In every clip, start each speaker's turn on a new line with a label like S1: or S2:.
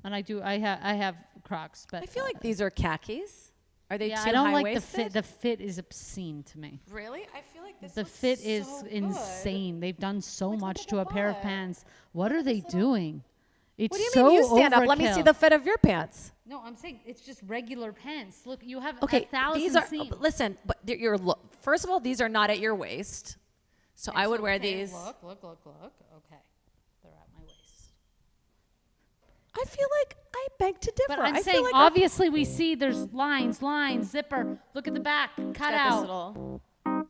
S1: And I have Crocs, but
S2: I feel like these are khakis. Are they too
S1: I don't like
S2: high-waisted?
S1: the fit is obscene to me.
S2: Really? I feel like this
S1: The
S2: looks
S1: fit
S2: so
S1: is
S2: good.
S1: insane. They've done so
S2: Like, look
S1: much
S2: at
S1: to
S2: the
S1: a pair of
S2: butt.
S1: pants. What are they doing? It's
S2: What do you
S1: so
S2: mean you stand up? Let me see
S1: overkill.
S2: the fit of your pants.
S1: No, I'm saying it's just regular pants. Look, you have
S2: Okay,
S1: 1,000
S2: these are
S1: seams.
S2: listen, but first of all, these are not at your waist. So I would wear these.
S1: Look. Okay. They're at my waist.
S2: I feel like I beg to differ.
S1: But I'm
S2: I
S1: saying,
S2: feel like
S1: obviously, we see there's lines, zipper. Look at the back, cut out.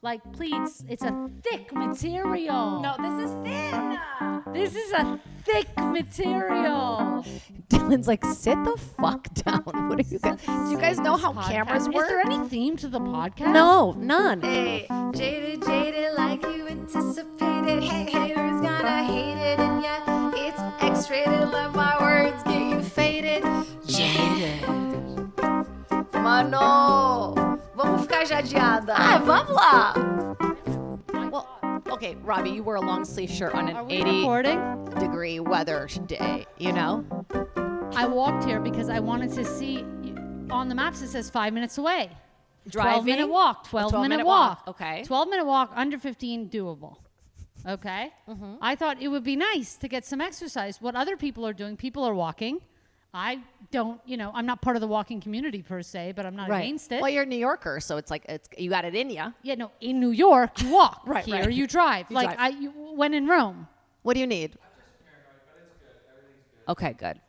S1: Like pleats. It's a thick material.
S2: No, this is thin.
S1: This is a thick material.
S2: Dylan's like, sit the fuck down. What are you guys? Do you guys know how cameras work?
S1: Is there any theme to the podcast?
S2: No, none.
S3: Hey, jaded like you anticipated. Hey, haters gonna hate it, and yeah, it's X-rated. Let my words get you faded. Jaded. Mano, vamos ficar jadeada. Ah, vamos lá.
S2: Well, okay, Robbie, you wear a long sleeve shirt on
S1: Are
S2: an
S1: we
S2: 80
S1: recording?
S2: degree weather day, you know?
S1: I walked here because I wanted to see. On the maps, it says 5 minutes away.
S2: Driving?
S1: 12-minute walk. 12-minute
S2: walk.
S1: walk.
S2: Okay.
S1: 12-minute walk, under 15, doable. Okay? I thought it would be nice to get some exercise. What other people are doing, people are walking. I don't, I'm not part of the walking community per se, but I'm not against it.
S2: Well, you're a New Yorker, so it's like you got it in you.
S1: Yeah, no, in New York, you walk.
S2: Right,
S1: Here,
S2: right.
S1: you drive.
S2: You
S1: like,
S2: drive.
S1: when in Rome.
S2: What do you need?
S4: I'm just paranoid, but it's good. Everything's good.
S2: Okay, good.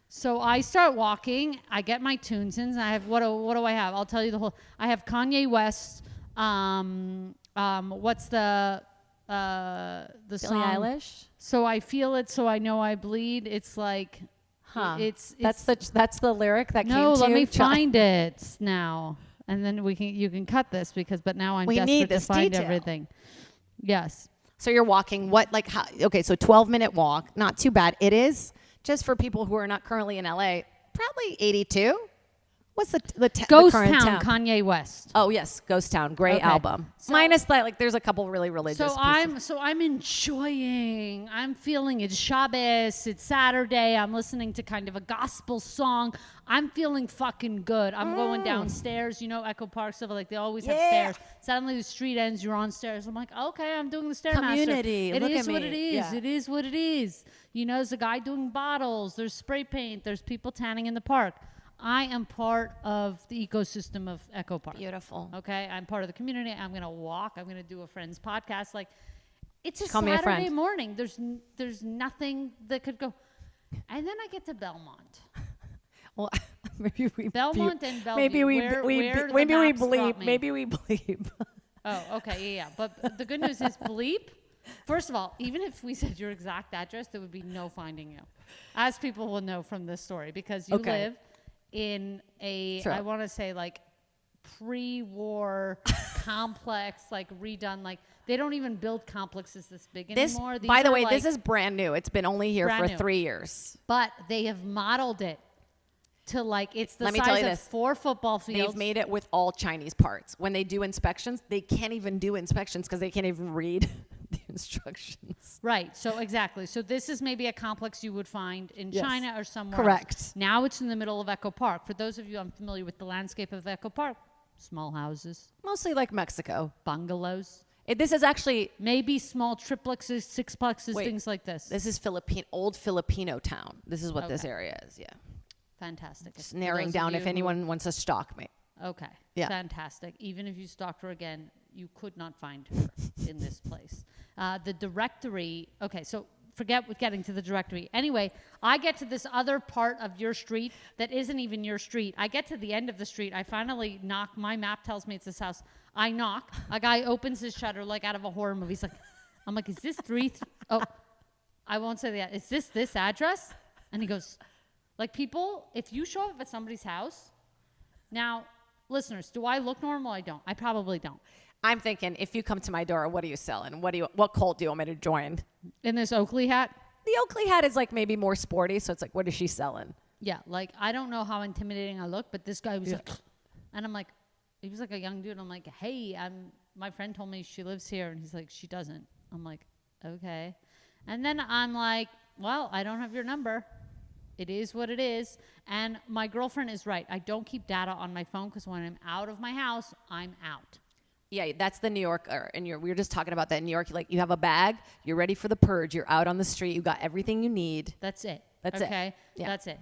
S1: So I start walking. I get my tunes in. I have what do I have? I'll tell you the whole. I have Kanye West. What's the
S2: Billie
S1: song?
S2: Eilish?
S1: So I feel it. So I know I bleed. It's like, it's
S2: That's the lyric that came to
S1: no.
S2: you?
S1: Let me find it now, and then you can cut this but now I'm
S2: We
S1: desperate
S2: need
S1: to
S2: this
S1: find
S2: detail.
S1: everything. Yes.
S2: So you're walking okay, so 12-minute walk, not too bad. It is, just for people who are not currently in LA, probably 82. What's the
S1: Ghost
S2: current
S1: Town, Kanye West.
S2: Oh yes, Ghost Town, great
S1: Okay.
S2: album.
S1: So-
S2: Minus that, like there's a couple really religious.
S1: So I'm enjoying. I'm feeling it's Shabbos. It's Saturday. I'm listening to kind of a gospel song. I'm feeling fucking good. I'm going downstairs. Echo Park stuff like they always have stairs. Suddenly the street ends. You're on stairs. I'm like, okay, I'm doing the stairmaster.
S2: Community.
S1: It
S2: Look
S1: is
S2: at
S1: what
S2: me.
S1: it is.
S2: Yeah.
S1: It is what it is. There's a guy doing bottles. There's spray paint. There's people tanning in the park. I am part of the ecosystem of Echo Park.
S2: Beautiful.
S1: Okay, I'm part of the community. I'm gonna walk. I'm gonna do a friend's podcast. Like, it's a
S2: Call me a
S1: Saturday
S2: friend.
S1: morning. There's nothing that could go. And then I get to Belmont.
S2: Well, maybe we
S1: Belmont and Bellevue.
S2: maybe we
S1: where the
S2: maybe we
S1: maps brought
S2: bleep.
S1: me.
S2: Maybe we bleep.
S1: Oh, okay, yeah. But the good news is bleep. First of all, even if we said your exact address, there would be no finding you, as people will know from this story, because you
S2: Okay.
S1: live in a,
S2: True.
S1: I want to say like pre-war complex, like redone, like they don't even build complexes this big anymore. These
S2: By the
S1: are
S2: way,
S1: like,
S2: this is brand new. It's been only here
S1: brand
S2: for
S1: new.
S2: 3 years.
S1: but they have modeled it to like, it's the
S2: Let me tell
S1: size
S2: you
S1: of
S2: this.
S1: 4 football fields.
S2: They've made it with all Chinese parts. When they do inspections, they can't even do inspections because they can't even read the instructions.
S1: Right. So exactly. So this is maybe a complex you would find in
S2: Yes.
S1: China or somewhere
S2: Correct.
S1: else. Now it's in the middle of Echo Park. For those of you unfamiliar with the landscape of Echo Park, small houses,
S2: Mostly like Mexico.
S1: bungalows,
S2: This is actually,
S1: maybe small triplexes, sixplexes,
S2: Wait,
S1: things like this.
S2: this is old Filipino town. This is what this
S1: Okay.
S2: area is, yeah.
S1: Fantastic.
S2: Just
S1: For
S2: narrowing
S1: those of
S2: down
S1: you
S2: if
S1: who-
S2: anyone wants to stalk me.
S1: Okay.
S2: Yeah.
S1: Fantastic. Even if you stalked her again, you could not find her in this place. The directory. Okay, so forget with getting to the directory. Anyway, I get to this other part of your street that isn't even your street. I get to the end of the street. I finally knock. My map tells me it's this house. I knock. A guy opens his shutter like out of a horror movie. He's like, I'm like, is this oh, I won't say that. Is this address? And he goes, like, people, if you show up at somebody's house, now, listeners, do I look normal? I don't. I probably don't.
S2: I'm thinking, if you come to my door, what are you selling? What cult do you want me to join?
S1: In this Oakley hat?
S2: The Oakley hat is like maybe more sporty, so it's like, what is she selling?
S1: Yeah, like, I don't know how intimidating I look, but this guy was like, and I'm like, he was like a young dude. I'm like, hey, my friend told me she lives here. And he's like, she doesn't. I'm like, okay. And then I'm like, well, I don't have your number. It is what it is. And my girlfriend is right. I don't keep data on my phone because when I'm out of my house, I'm out.
S2: Yeah, that's the New York, we were just talking about that in New York. Like, you have a bag, you're ready for the purge, you're out on the street, you got everything you need.
S1: That's it.
S2: That's it.
S1: Okay?
S2: Yeah.
S1: That's it.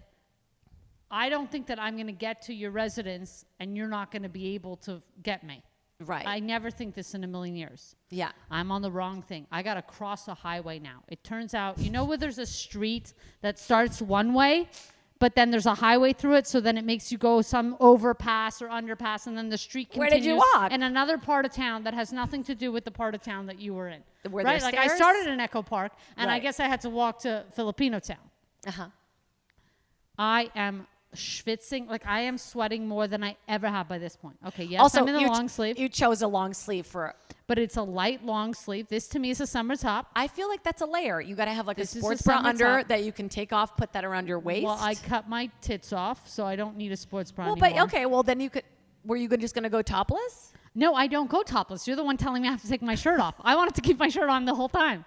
S1: I don't think that I'm going to get to your residence and you're not going to be able to get me.
S2: Right.
S1: I never think this in a million years.
S2: Yeah.
S1: I'm on the wrong thing. I got to cross a highway now. It turns out, you know where there's a street that starts one way, but then there's a highway through it, so then it makes you go some overpass or underpass, and then the street continues.
S2: Where did you walk?
S1: In another part of town that has nothing to do with the part of town that you were in.
S2: Were
S1: right?
S2: there
S1: Like, I
S2: stairs?
S1: started in Echo Park, and I
S2: Right.
S1: guess I had to walk to Filipino Town.
S2: Uh-huh.
S1: I am schwitzing, like I am sweating more than I ever have by this point. Okay, yes,
S2: Also,
S1: I'm in the long sleeve,
S2: you chose a long sleeve for...
S1: but it's a light long sleeve. This to me is a summer top.
S2: I feel like that's a layer. You got to have like
S1: This
S2: a
S1: is a
S2: sports bra
S1: summer
S2: under
S1: top.
S2: that you can take off, put that around your waist.
S1: Well, I cut my tits off, so I don't need a sports bra
S2: Well,
S1: anymore.
S2: but okay, well then you could... Were you just going to go topless?
S1: No, I don't go topless. You're the one telling me I have to take my shirt off. I wanted to keep my shirt on the whole time.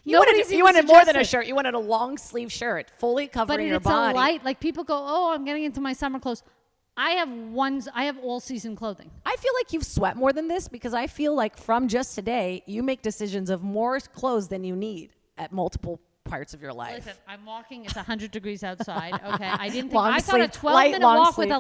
S2: You
S1: Nobody's even
S2: wanted more than a
S1: suggested.
S2: shirt. You wanted a long sleeve shirt, fully
S1: But
S2: covering your
S1: it's
S2: body.
S1: a light. Like people go, oh, I'm getting into my summer clothes. I have all season clothing.
S2: I feel like you've sweat more than this because I feel like from just today, you make decisions of more clothes than you need at multiple parts of your life.
S1: Listen, I'm walking. It's 100 degrees outside. Okay, I didn't think
S2: Long
S1: I thought a
S2: sleeve,
S1: 12-minute
S2: long
S1: walk
S2: sleeve.
S1: with a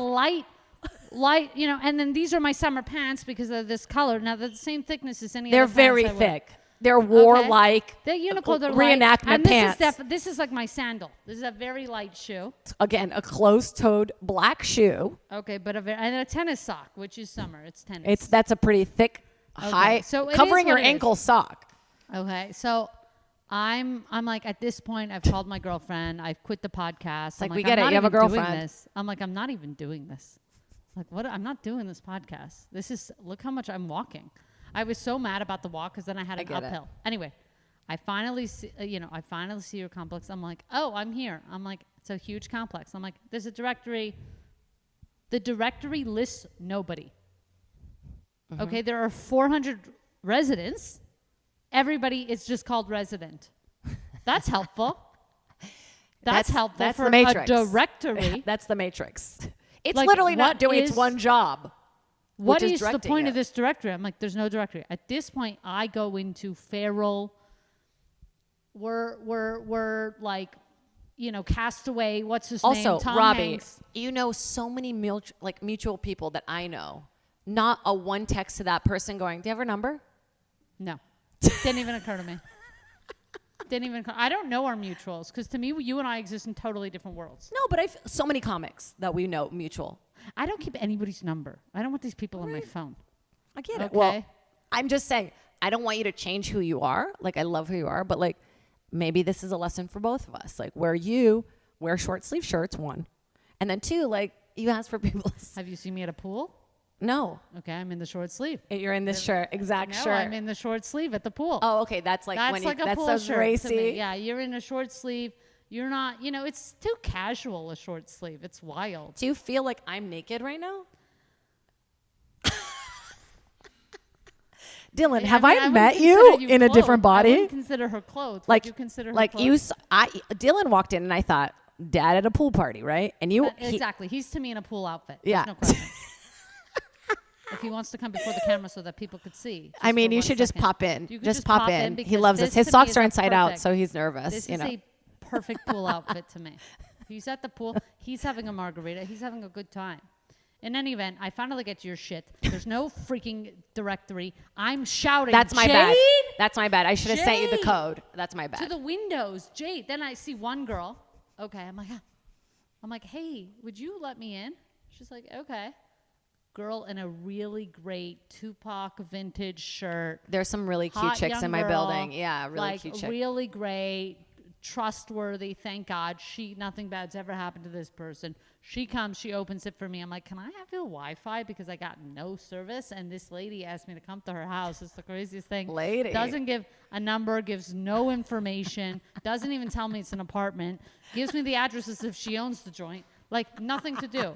S1: light, you know. And then these are my summer pants because they're this color. Now they're the same thickness as any
S2: They're
S1: other pants
S2: very
S1: I wear.
S2: thick. They're warlike.
S1: They're Uniqlo. They're light.
S2: reenactment
S1: And
S2: pants.
S1: This is like my sandal. This is a very light shoe.
S2: Again, a closed-toed black shoe.
S1: Okay, but and a tennis sock, which is summer. It's tennis.
S2: That's a pretty thick, high,
S1: so it
S2: covering
S1: is
S2: your
S1: what it is.
S2: ankle sock.
S1: Okay, so I'm like at this point I've called my girlfriend. I've quit the podcast.
S2: Like,
S1: I'm
S2: we
S1: I'm
S2: get it.
S1: not
S2: You have a
S1: even doing
S2: girlfriend.
S1: this. I'm like, I'm not even doing this. Like, what? I'm not doing this podcast. Look how much I'm walking. I was so mad about the walk because then I had an
S2: get it.
S1: uphill. Anyway, I finally see your complex. I'm like, oh, I'm here. I'm like, it's a huge complex. I'm like, there's a directory. The directory lists nobody.
S2: Mm-hmm.
S1: Okay, there are 400 residents. Everybody is just called resident. That's helpful. That's helpful
S2: that's
S1: for
S2: the Matrix.
S1: a directory.
S2: That's the Matrix. It's
S1: Like,
S2: literally not
S1: what
S2: doing its
S1: is-
S2: one job.
S1: What
S2: which
S1: is the
S2: directing
S1: point
S2: it.
S1: of this directory? I'm like, there's no directory. At this point, I go into feral. We're like, Castaway. What's his name?
S2: Also,
S1: Tom
S2: Robbie,
S1: Hanks.
S2: you know so many mutual people that I know. Not a one text to that person going, do you have her number?
S1: No, didn't even occur to me. I don't know our mutuals because to me, you and I exist in totally different worlds.
S2: No, but so many comics that we know mutual.
S1: I don't keep anybody's number. I don't want these people on my phone.
S2: I get it.
S1: Okay.
S2: Well, I'm just saying, I don't want you to change who you are. Like, I love who you are, but like, maybe this is a lesson for both of us. Like, where you wear short sleeve shirts, one, and then two, like, you ask for people.
S1: Have you seen me at a pool?
S2: No,
S1: Okay, I'm in the short sleeve.
S2: you're in this exact
S1: No,
S2: shirt.
S1: I'm in the short sleeve at the pool.
S2: Oh, okay. That's like
S1: That's
S2: when
S1: like a
S2: that's
S1: pool
S2: so
S1: shirt
S2: racy.
S1: to me. Yeah, you're in a short sleeve. You're not, it's too casual, a short sleeve. It's wild.
S2: Do you feel like I'm naked right now? Dylan, have I,
S1: wouldn't
S2: met
S1: consider
S2: you in a
S1: clothed.
S2: different
S1: I
S2: body?
S1: wouldn't consider her clothed.
S2: Like
S1: Would you consider her
S2: like
S1: clothed?
S2: you, Dylan walked in and I thought, Dad at a pool party, right? And you,
S1: Exactly. He's to me in a pool outfit.
S2: Yeah.
S1: There's no question. If he wants to come before the camera so that people could see.
S2: I mean,
S1: for
S2: you
S1: one
S2: should just
S1: second.
S2: pop in.
S1: You could
S2: Just pop in. He
S1: because
S2: loves us.
S1: this
S2: His
S1: to me
S2: socks
S1: is
S2: are
S1: a
S2: inside out,
S1: perfect-
S2: so he's nervous.
S1: This
S2: you
S1: is
S2: know.
S1: a perfect pool outfit to me. He's at the pool. He's having a margarita. He's having a good time. In any event, I finally get to your shit. There's no freaking directory. I'm shouting.
S2: That's my
S1: Jade?
S2: bad. That's my bad. I should have sent you the
S1: Jade!
S2: code. That's my
S1: To
S2: bad.
S1: the windows, Jade. Then I see one girl. Okay, I'm like, hey, would you let me in? She's like, okay. Girl in a really great Tupac vintage shirt.
S2: There's some really cute
S1: Hot
S2: chicks
S1: young
S2: in my
S1: girl,
S2: building. Yeah, really
S1: like,
S2: cute chicks.
S1: really great, trustworthy. Thank God, nothing bad's ever happened to this person. She comes, she opens it for me. I'm like, can I have your Wi-Fi because I got no service? And this lady asked me to come to her house. It's the craziest thing.
S2: Lady.
S1: Doesn't give a number, gives no information, doesn't even tell me it's an apartment, gives me the address as if she owns the joint. Like, nothing to do.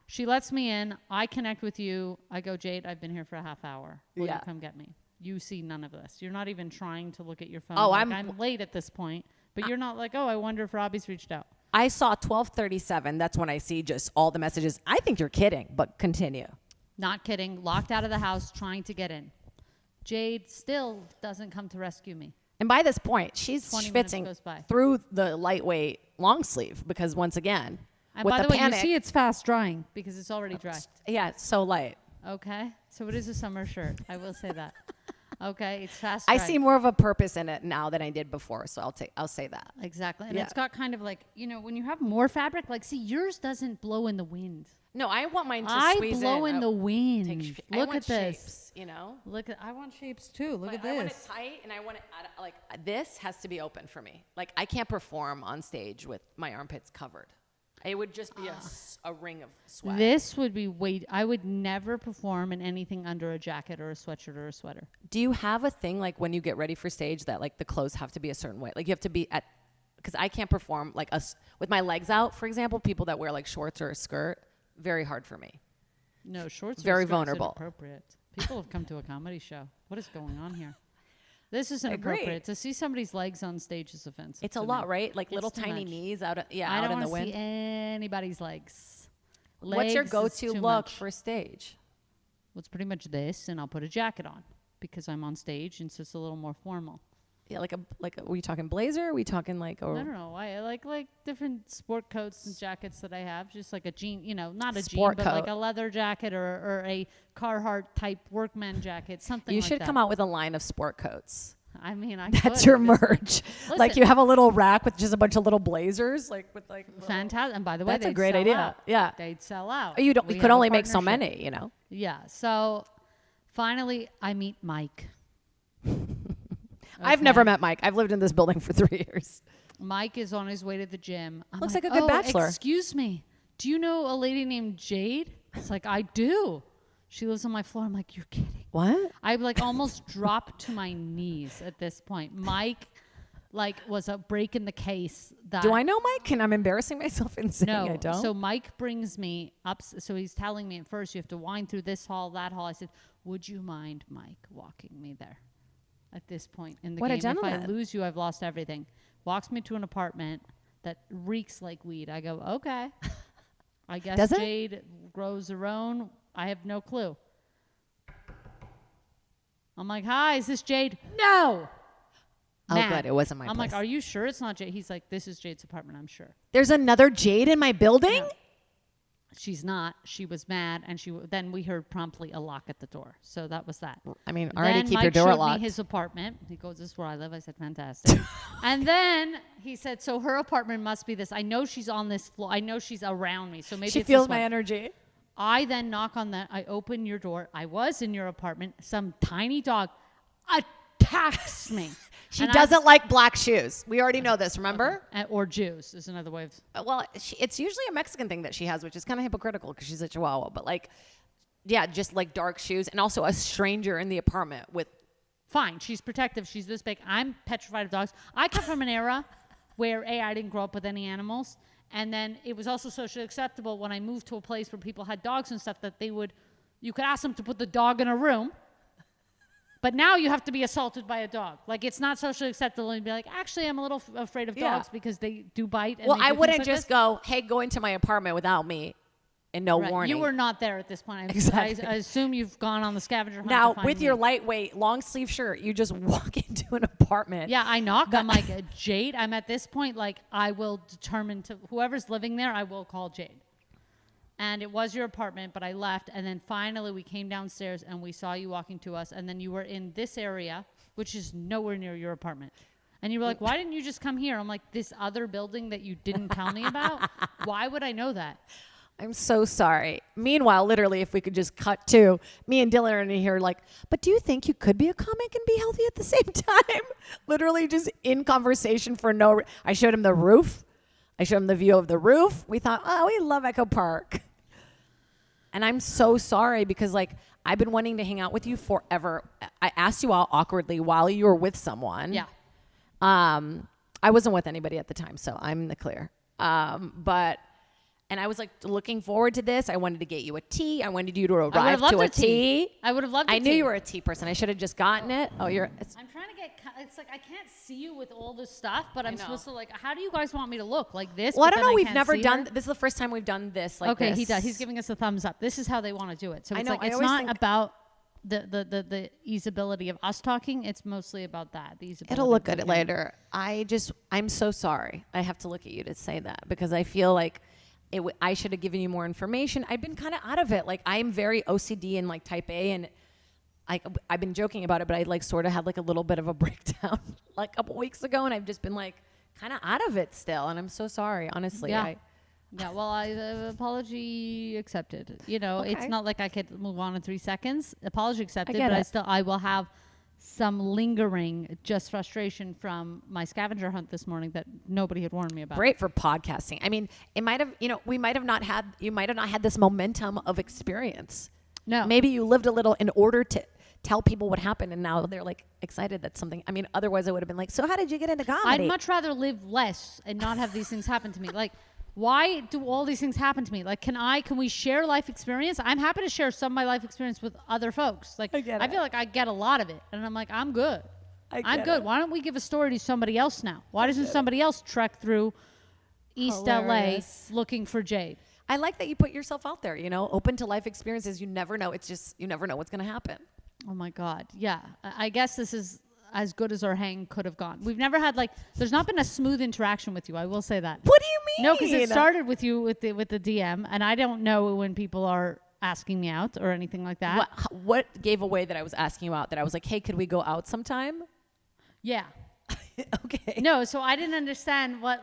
S1: She lets me in. I connect with you. I go, Jade, I've been here for a half hour. Will
S2: Yeah.
S1: you come get me? You see none of this. You're not even trying to look at your phone.
S2: Oh,
S1: Like,
S2: I'm-
S1: I'm late at this point. But you're not like, oh, I wonder if Robbie's reached out.
S2: I saw 12:37. That's when I see just all the messages. I think you're kidding, but continue.
S1: Not kidding. Locked out of the house, trying to get in. Jade still doesn't come to rescue me.
S2: And by this point, she's
S1: 20 minutes
S2: schwitzing
S1: goes by.
S2: through the lightweight long sleeve because once again,
S1: And
S2: with
S1: by the way,
S2: panic,
S1: you see it's fast drying because it's already dry.
S2: yeah, it's so light.
S1: Okay. So it is a summer shirt. I will say that. Okay. It's fast
S2: I
S1: drying.
S2: see more of a purpose in it now than I did before, so I'll say that.
S1: Exactly. And
S2: Yeah.
S1: it's got kind of like, when you have more fabric, like, see, yours doesn't blow in the wind.
S2: No, I want mine to
S1: I
S2: squeeze
S1: blow in the wind.
S2: I
S1: Look
S2: want
S1: at this.
S2: shapes, you know?
S1: I want shapes too. Look at
S2: I want it
S1: this.
S2: tight, and I want it like this has to be open for me. Like I can't perform on stage with my armpits covered. It would just be a ring of sweat.
S1: This would be I would never perform in anything under a jacket or a sweatshirt or a sweater.
S2: Do you have a thing like when you get ready for stage that like the clothes have to be a certain way? Like you have to be at, because I can't perform like us with my legs out, for example. People that wear like shorts or a skirt, very hard for me.
S1: No, shorts
S2: Very
S1: or skirts
S2: vulnerable.
S1: inappropriate. People have come to a comedy show. What is going on here? This is
S2: Agree.
S1: inappropriate. To see somebody's legs on stage is offensive.
S2: It's
S1: to
S2: a
S1: me.
S2: lot, right? Like
S1: It's
S2: little
S1: too
S2: tiny
S1: much.
S2: knees out,
S1: I
S2: out
S1: don't
S2: in the
S1: want to
S2: wind.
S1: see anybody's legs.
S2: What's your
S1: Legs is
S2: go-to
S1: too
S2: look
S1: much.
S2: for stage?
S1: Well, it's pretty much this, and I'll put a jacket on because I'm on stage, and so it's a little more formal.
S2: Yeah, were you talking blazer? Are we talking like
S1: I don't know. I like different sport coats and jackets that I have. Just like a jean, not a
S2: Sport
S1: jean, but like
S2: coat.
S1: a leather jacket or a Carhartt type workman jacket, something
S2: you
S1: like
S2: should
S1: that.
S2: come out with a line of sport coats.
S1: I mean, I
S2: That's
S1: could
S2: your
S1: if it's-
S2: merch. Like
S1: Listen.
S2: you have a little rack with just a bunch of little blazers, like with like.
S1: Fantastic. And by the way,
S2: That's a
S1: they'd
S2: great
S1: sell
S2: idea.
S1: out.
S2: Yeah.
S1: They'd sell out.
S2: You
S1: We
S2: could
S1: have a
S2: only make so
S1: partnership.
S2: many, you know.
S1: Yeah. So finally, I meet Mike.
S2: I've never met Mike. I've lived in this building for 3 years.
S1: Mike is on his way to the gym. I'm
S2: Looks like a good bachelor."
S1: Excuse me. Do you know a lady named Jade? It's like, I do. She lives on my floor. I'm like, you're kidding.
S2: What?
S1: I like almost dropped to my knees at this point. Mike was a break in the case. That
S2: Do I know Mike? And I'm embarrassing myself in saying
S1: No.
S2: I don't.
S1: So Mike brings me up. So he's telling me at first, you have to wind through this hall, that hall. I said, would you mind, Mike, walking me there? At this point in the
S2: What a
S1: game, if I
S2: gentleman.
S1: lose you, I've lost everything. Walks me to an apartment that reeks like weed. I go, okay. I guess
S2: Does it?
S1: Jade grows her own. I have no clue. I'm like, hi, is this Jade? No.
S2: Oh,
S1: Mad.
S2: good. It wasn't my
S1: I'm
S2: place.
S1: like, are you sure it's not Jade? He's like, this is Jade's apartment, I'm sure.
S2: There's another Jade in my building?
S1: No. She's not. She was mad, and then we heard promptly a lock at the door. So that was that.
S2: I mean, already
S1: Then
S2: keep
S1: Mike
S2: your door
S1: showed
S2: locked.
S1: me his apartment. He goes, "This is where I live." I said, "Fantastic." And then he said, "So her apartment must be this. I know she's on this floor. I know she's around me. So maybe
S2: She
S1: it's
S2: feels
S1: this
S2: my
S1: one."
S2: energy.
S1: I then knock on that. I open your door. I was in your apartment. Some tiny dog attacks me.
S2: She
S1: And
S2: doesn't like black shoes. We already know this, remember?
S1: or Jews is another way of.
S2: Well, it's usually a Mexican thing that she has, which is kind of hypocritical because she's a Chihuahua. But like, yeah, just like dark shoes and also a stranger in the apartment with.
S1: Fine, she's protective. She's this big. I'm petrified of dogs. I come from an era where I didn't grow up with any animals, and then it was also socially acceptable when I moved to a place where people had dogs and stuff that you could ask them to put the dog in a room. But now you have to be assaulted by a dog. Like, it's not socially acceptable and be like, actually, I'm a little afraid of
S2: Yeah.
S1: dogs because they do bite. And
S2: Well,
S1: they do
S2: I
S1: things
S2: wouldn't
S1: like
S2: just
S1: this.
S2: go, hey, go into my apartment without me and no
S1: Right.
S2: warning.
S1: You were not there at this point.
S2: Exactly.
S1: I assume you've gone on the scavenger hunt.
S2: now,
S1: to find
S2: with
S1: me.
S2: your lightweight, long sleeve shirt, you just walk into an apartment.
S1: Yeah, I knock. I'm like, Jade, I'm at this point, like, I will determine whoever's living there, I will call Jade. And it was your apartment, but I left. And then finally we came downstairs and we saw you walking to us. And then you were in this area, which is nowhere near your apartment. And you were like, why didn't you just come here? I'm like, this other building that you didn't tell me about? Why would I know that?
S2: I'm so sorry. Meanwhile, literally, if we could just cut to me and Dylan are in here like, but do you think you could be a comic and be healthy at the same time? Literally just in conversation for I showed him the roof. I showed him the view of the roof. We thought, oh, we love Echo Park. And I'm so sorry because, like, I've been wanting to hang out with you forever. I asked you out awkwardly while you were with someone.
S1: Yeah.
S2: I wasn't with anybody at the time, so I'm in the clear. And And I was like looking forward to this. I wanted to get you a tea. I wanted you to
S1: I would
S2: arrive
S1: have loved
S2: to a
S1: tea.
S2: tea.
S1: I would have loved.
S2: I
S1: a
S2: knew
S1: tea.
S2: you were a tea person. I should have just gotten it. Oh,
S1: I'm trying to get. It's like I can't see you with all this stuff, but I'm supposed to like. How do you guys want me to look like this?
S2: well, I
S1: but
S2: don't
S1: then
S2: know. We've
S1: can't
S2: never
S1: see
S2: done.
S1: her?
S2: This is the first time we've done this. Like
S1: Okay,
S2: this.
S1: he does. He's giving us a thumbs up. This is how they want to do it. So
S2: I
S1: it's
S2: know,
S1: like
S2: I
S1: it's
S2: always
S1: not
S2: think-
S1: about the easeability of us talking. It's mostly about that. The easeability.
S2: It'll look
S1: of
S2: good
S1: the camera.
S2: later. I'm so sorry. I have to look at you to say that because I feel like I should have given you more information. I've been kind of out of it. Like I'm very OCD and like type A, and I've been joking about it, but I like sort of had like a little bit of a breakdown like a couple weeks ago, and I've just been like kind of out of it still, and I'm so sorry, honestly.
S1: Yeah. Yeah, well, apology accepted. You know, it's
S2: Okay.
S1: not like I could move on in 3 seconds. Apology accepted,
S2: get
S1: but
S2: it.
S1: I will have some lingering just frustration from my scavenger hunt this morning that nobody had warned me about.
S2: Great for podcasting. I mean, it might have, you might have not had this momentum of experience.
S1: No.
S2: Maybe you lived a little in order to tell people what happened, and now they're like excited that something. I mean, otherwise I would have been like, so how did you get into comedy?
S1: I'd much rather live less and not have these things happen to me. Like, why do all these things happen to me? Like, can we share life experience? I'm happy to share some of my life experience with other folks. Like, I feel like I get a lot of it, and I'm like, I'm good. I'm good. Why don't we give a story to somebody else now? Why doesn't somebody else trek through East
S2: Hilarious.
S1: LA looking for Jade?
S2: I like that you put yourself out there, open to life experiences. You never know. It's just, you never know what's going to happen.
S1: Oh my God. Yeah. I guess this is as good as our hang could have gone. We've never had there's not been a smooth interaction with you. I will say that.
S2: What do you mean?
S1: No, because it started with you with the DM, and I don't know when people are asking me out or anything like that.
S2: What gave away that I was asking you out? That I was like, hey, could we go out sometime?
S1: Yeah.
S2: Okay.
S1: No, so I didn't understand what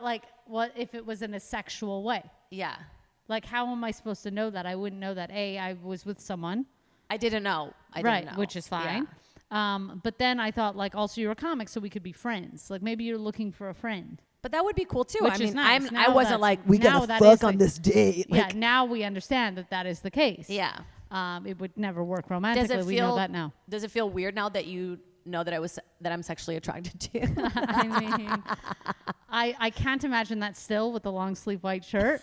S1: if it was in a sexual way.
S2: Yeah.
S1: Like, how am I supposed to know that? I wouldn't know that. I was with someone.
S2: I didn't know. I
S1: Right,
S2: didn't know.
S1: which is fine.
S2: Yeah.
S1: But then I thought, also you're a comic, so we could be friends. Like, maybe you're looking for a friend.
S2: But that would be cool too.
S1: Which
S2: I
S1: is
S2: mean,
S1: nice.
S2: I
S1: Now
S2: wasn't
S1: that's-
S2: like we
S1: now
S2: gotta
S1: that
S2: fuck
S1: is
S2: on
S1: the-
S2: this date.
S1: Yeah,
S2: Like,
S1: now we understand that is the case.
S2: yeah.
S1: It would never work romantically. We know that now.
S2: Does it feel weird now that you know that I'm sexually attracted to you?
S1: I mean, I can't imagine that still with the long sleeve white shirt.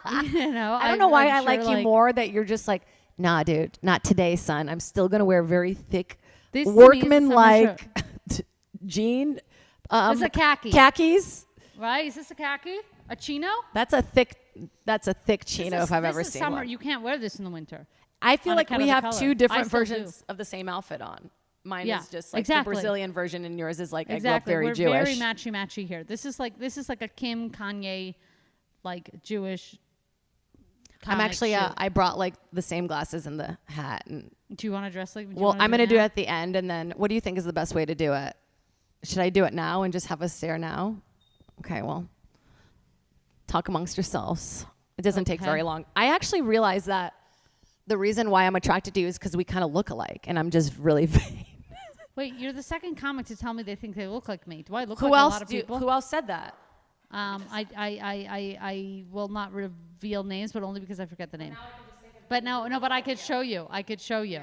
S2: I don't know why
S1: I'm
S2: I
S1: sure,
S2: like you more. That you're just like, nah, dude, not today, son. I'm still gonna wear very thick,
S1: This to me is a summer
S2: workman-like jean.
S1: This is a khaki.
S2: Khakis.
S1: Right? Is this a khaki? A chino?
S2: That's a thick
S1: This
S2: chino
S1: is-
S2: if I've
S1: this
S2: ever
S1: is
S2: seen
S1: summer.
S2: one.
S1: You can't wear this in the winter.
S2: I feel
S1: on
S2: like
S1: account
S2: we
S1: of the
S2: have
S1: color.
S2: two
S1: I
S2: different
S1: still
S2: versions of the same outfit on. Mine
S1: Yeah,
S2: is just like
S1: exactly.
S2: the Brazilian version, and yours is like
S1: Exactly.
S2: I grew up very
S1: We're
S2: Jewish.
S1: very matchy here. This is like a Kim Kanye, Jewish.
S2: I'm
S1: comic
S2: actually
S1: shoot.
S2: I brought like the same glasses and the hat. And
S1: Do you want to dress like?
S2: well, I'm gonna do it
S1: now?
S2: at the end, and then what do you think is the best way to do it? Should I do it now and just have us stare now? Okay, well, talk amongst yourselves. It doesn't take
S1: Okay.
S2: very long. I actually realized that the reason why I'm attracted to you is because we kind of look alike, and I'm just really vain.
S1: Wait, you're the second comic to tell me they think they look like me. Do I look
S2: Who
S1: like
S2: else?
S1: a lot of people?
S2: Who else said that?
S1: I will not reveal names, but only because I forget the name. But but I could show you. I could show you.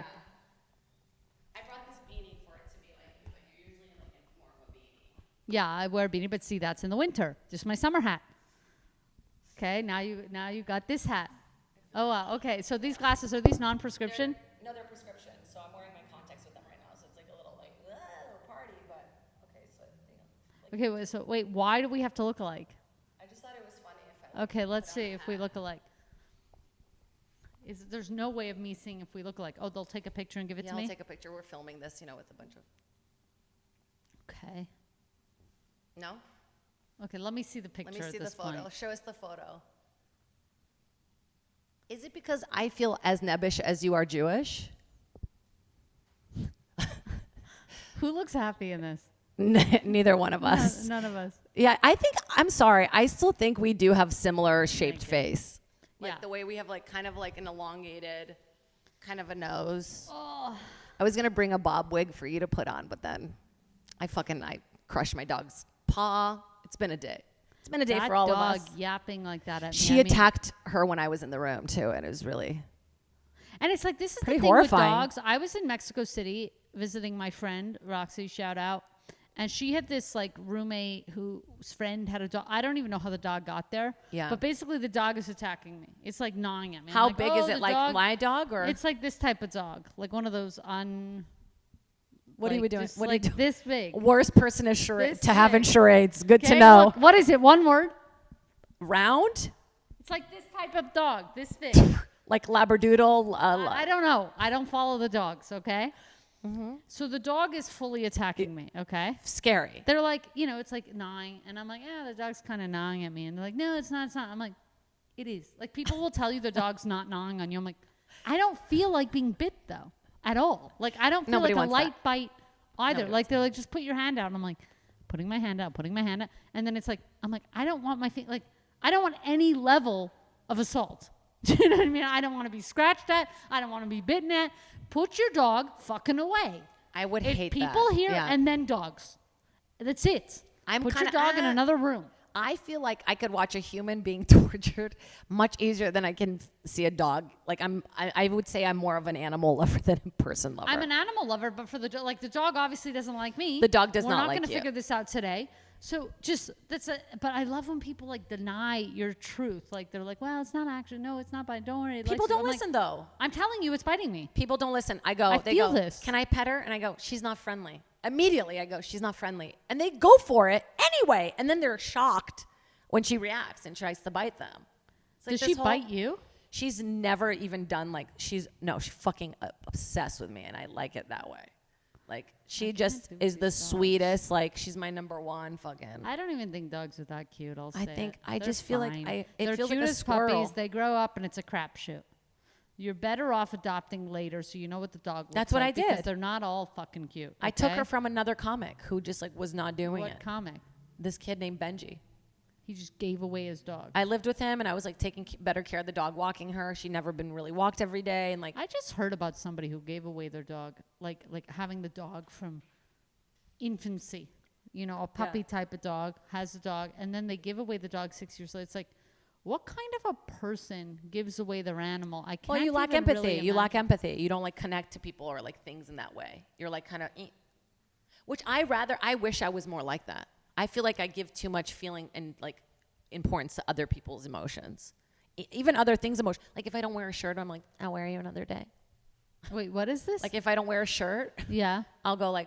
S2: I brought this beanie for it to be like you, but you're usually like in more of a beanie.
S1: Yeah, I wear a beanie, but see, that's in the winter. Just my summer hat. Okay, now you got this hat. Oh wow. Okay, so these glasses, are these non-prescription?
S2: No, they're prescription. So I'm wearing my contacts with them right now. So it's like a little like whoa party, but okay. So
S1: Okay, wait, why do we have to look alike?
S2: I just thought it was funny if I.
S1: Okay, let's see if we look alike. There's no way of me seeing if we look alike. Oh, they'll take a picture and give it
S2: Yeah,
S1: to
S2: I'll
S1: me?
S2: take a picture. We're filming this, with a bunch of.
S1: Okay.
S2: No.
S1: Okay, let me see the picture
S2: Let me see
S1: at
S2: the
S1: this
S2: photo.
S1: point.
S2: Show us the photo. Is it because I feel as nebbish as you are Jewish?
S1: Who looks happy in this?
S2: Neither one of us.
S1: None of us.
S2: Yeah, I'm sorry. I still think we do have similar shaped face. Like
S1: Yeah.
S2: the way we have kind of like an elongated kind of a nose.
S1: Oh.
S2: I was going to bring a bob wig for you to put on, but then I crushed my dog's paw. It's been a day. It's been a day
S1: That
S2: for all of
S1: dog
S2: us.
S1: yapping like that at me.
S2: She attacked her when I was in the room too, and it was really.
S1: And it's like, this is
S2: Pretty
S1: the thing
S2: horrifying.
S1: with dogs. I was in Mexico City visiting my friend, Roxy, shout out. And she had this like roommate whose friend had a dog. I don't even know how the dog got there.
S2: Yeah.
S1: But basically the dog is attacking me. It's like gnawing at me. I'm
S2: How
S1: like,
S2: big
S1: "Oh,
S2: is
S1: the
S2: it? Like
S1: dog-"
S2: my dog or
S1: It's like this type of dog. Like one of those
S2: what are you doing?
S1: Just
S2: What are
S1: like
S2: you doing?
S1: this big.
S2: Worst person is
S1: This
S2: to have in
S1: big.
S2: charades. Good to
S1: Okay,
S2: know.
S1: look, what is it? One word?
S2: Round?
S1: It's like this type of dog. This big.
S2: Like Labradoodle?
S1: I don't know. I don't follow the dogs, okay? So the dog is fully attacking me, okay?
S2: Scary.
S1: They're like, it's like gnawing. And I'm like, the dog's kind of gnawing at me. And they're like, no, it's not. I'm like, it is. Like, people will tell you the dog's not gnawing on you. I'm like, I don't feel like being bit, though, at all. Like, I don't feel
S2: Nobody
S1: like a
S2: wants
S1: light
S2: that.
S1: bite either.
S2: Nobody
S1: Like, they're like, just put your hand out. And I'm like, putting my hand out. And then it's like, I'm like, I don't want my feet. Like, I don't want any level of assault. Do you know what I mean? I don't want to be scratched at. I don't want to be bitten at. Put your dog fucking away.
S2: I would
S1: If
S2: hate
S1: people
S2: that.
S1: here
S2: Yeah.
S1: and then dogs. That's it. Put your dog in another room.
S2: I feel like I could watch a human being tortured much easier than I can see a dog. Like I would say I'm more of an animal lover than a person lover.
S1: I'm an animal lover, but for the the dog obviously doesn't like me.
S2: The dog does
S1: We're
S2: not
S1: not
S2: like
S1: going to
S2: you.
S1: figure this out today. So but I love when people like deny your truth. Like they're like, well, it's not actually, no, it's not biting. Don't worry.
S2: People don't listen though.
S1: I'm telling you, it's biting me.
S2: People don't listen. They
S1: feel
S2: go,
S1: this.
S2: Can I pet her? And I go, she's not friendly. Immediately I go, she's not friendly. And they go for it anyway. And then they're shocked when she reacts and tries to bite them. It's like
S1: Does
S2: this
S1: she
S2: whole-
S1: bite you?
S2: She's never even done she's fucking obsessed with me and I like it that way. Like she just
S1: do
S2: is
S1: these
S2: the
S1: dogs.
S2: sweetest. Like she's my number one fucking.
S1: I don't even think dogs are that cute. I'll say
S2: I
S1: They're
S2: just feel like
S1: fine.
S2: it
S1: They're
S2: feels like a
S1: cute as
S2: squirrel.
S1: puppies. They grow up and it's a crapshoot. You're better off adopting later, so you know what the dog looks
S2: That's what
S1: like,
S2: I
S1: because
S2: did.
S1: they're not all fucking cute.
S2: I took
S1: okay?
S2: her from another comic who just was not doing
S1: What
S2: it.
S1: comic?
S2: This kid named Benji.
S1: He just gave away his dog.
S2: I lived with him and I was like taking better care of the dog, walking her. She'd never been really walked every day and
S1: I just heard about somebody who gave away their dog, like having the dog from infancy. A puppy type of dog has a dog, and then they give away the dog 6 years later. It's like, what kind of a person gives away their animal? I can't.
S2: Well, you lack
S1: even
S2: empathy.
S1: really
S2: You lack
S1: imagine.
S2: empathy. You don't connect to people or things in that way. You're kind of, which I wish I was more like that. I feel like I give too much feeling and importance to other people's emotions, even other things emotion. Like if I don't wear a shirt, I'm like, I'll wear you another day.
S1: Wait, what is this?
S2: Like if I don't wear a shirt,
S1: yeah.
S2: I'll go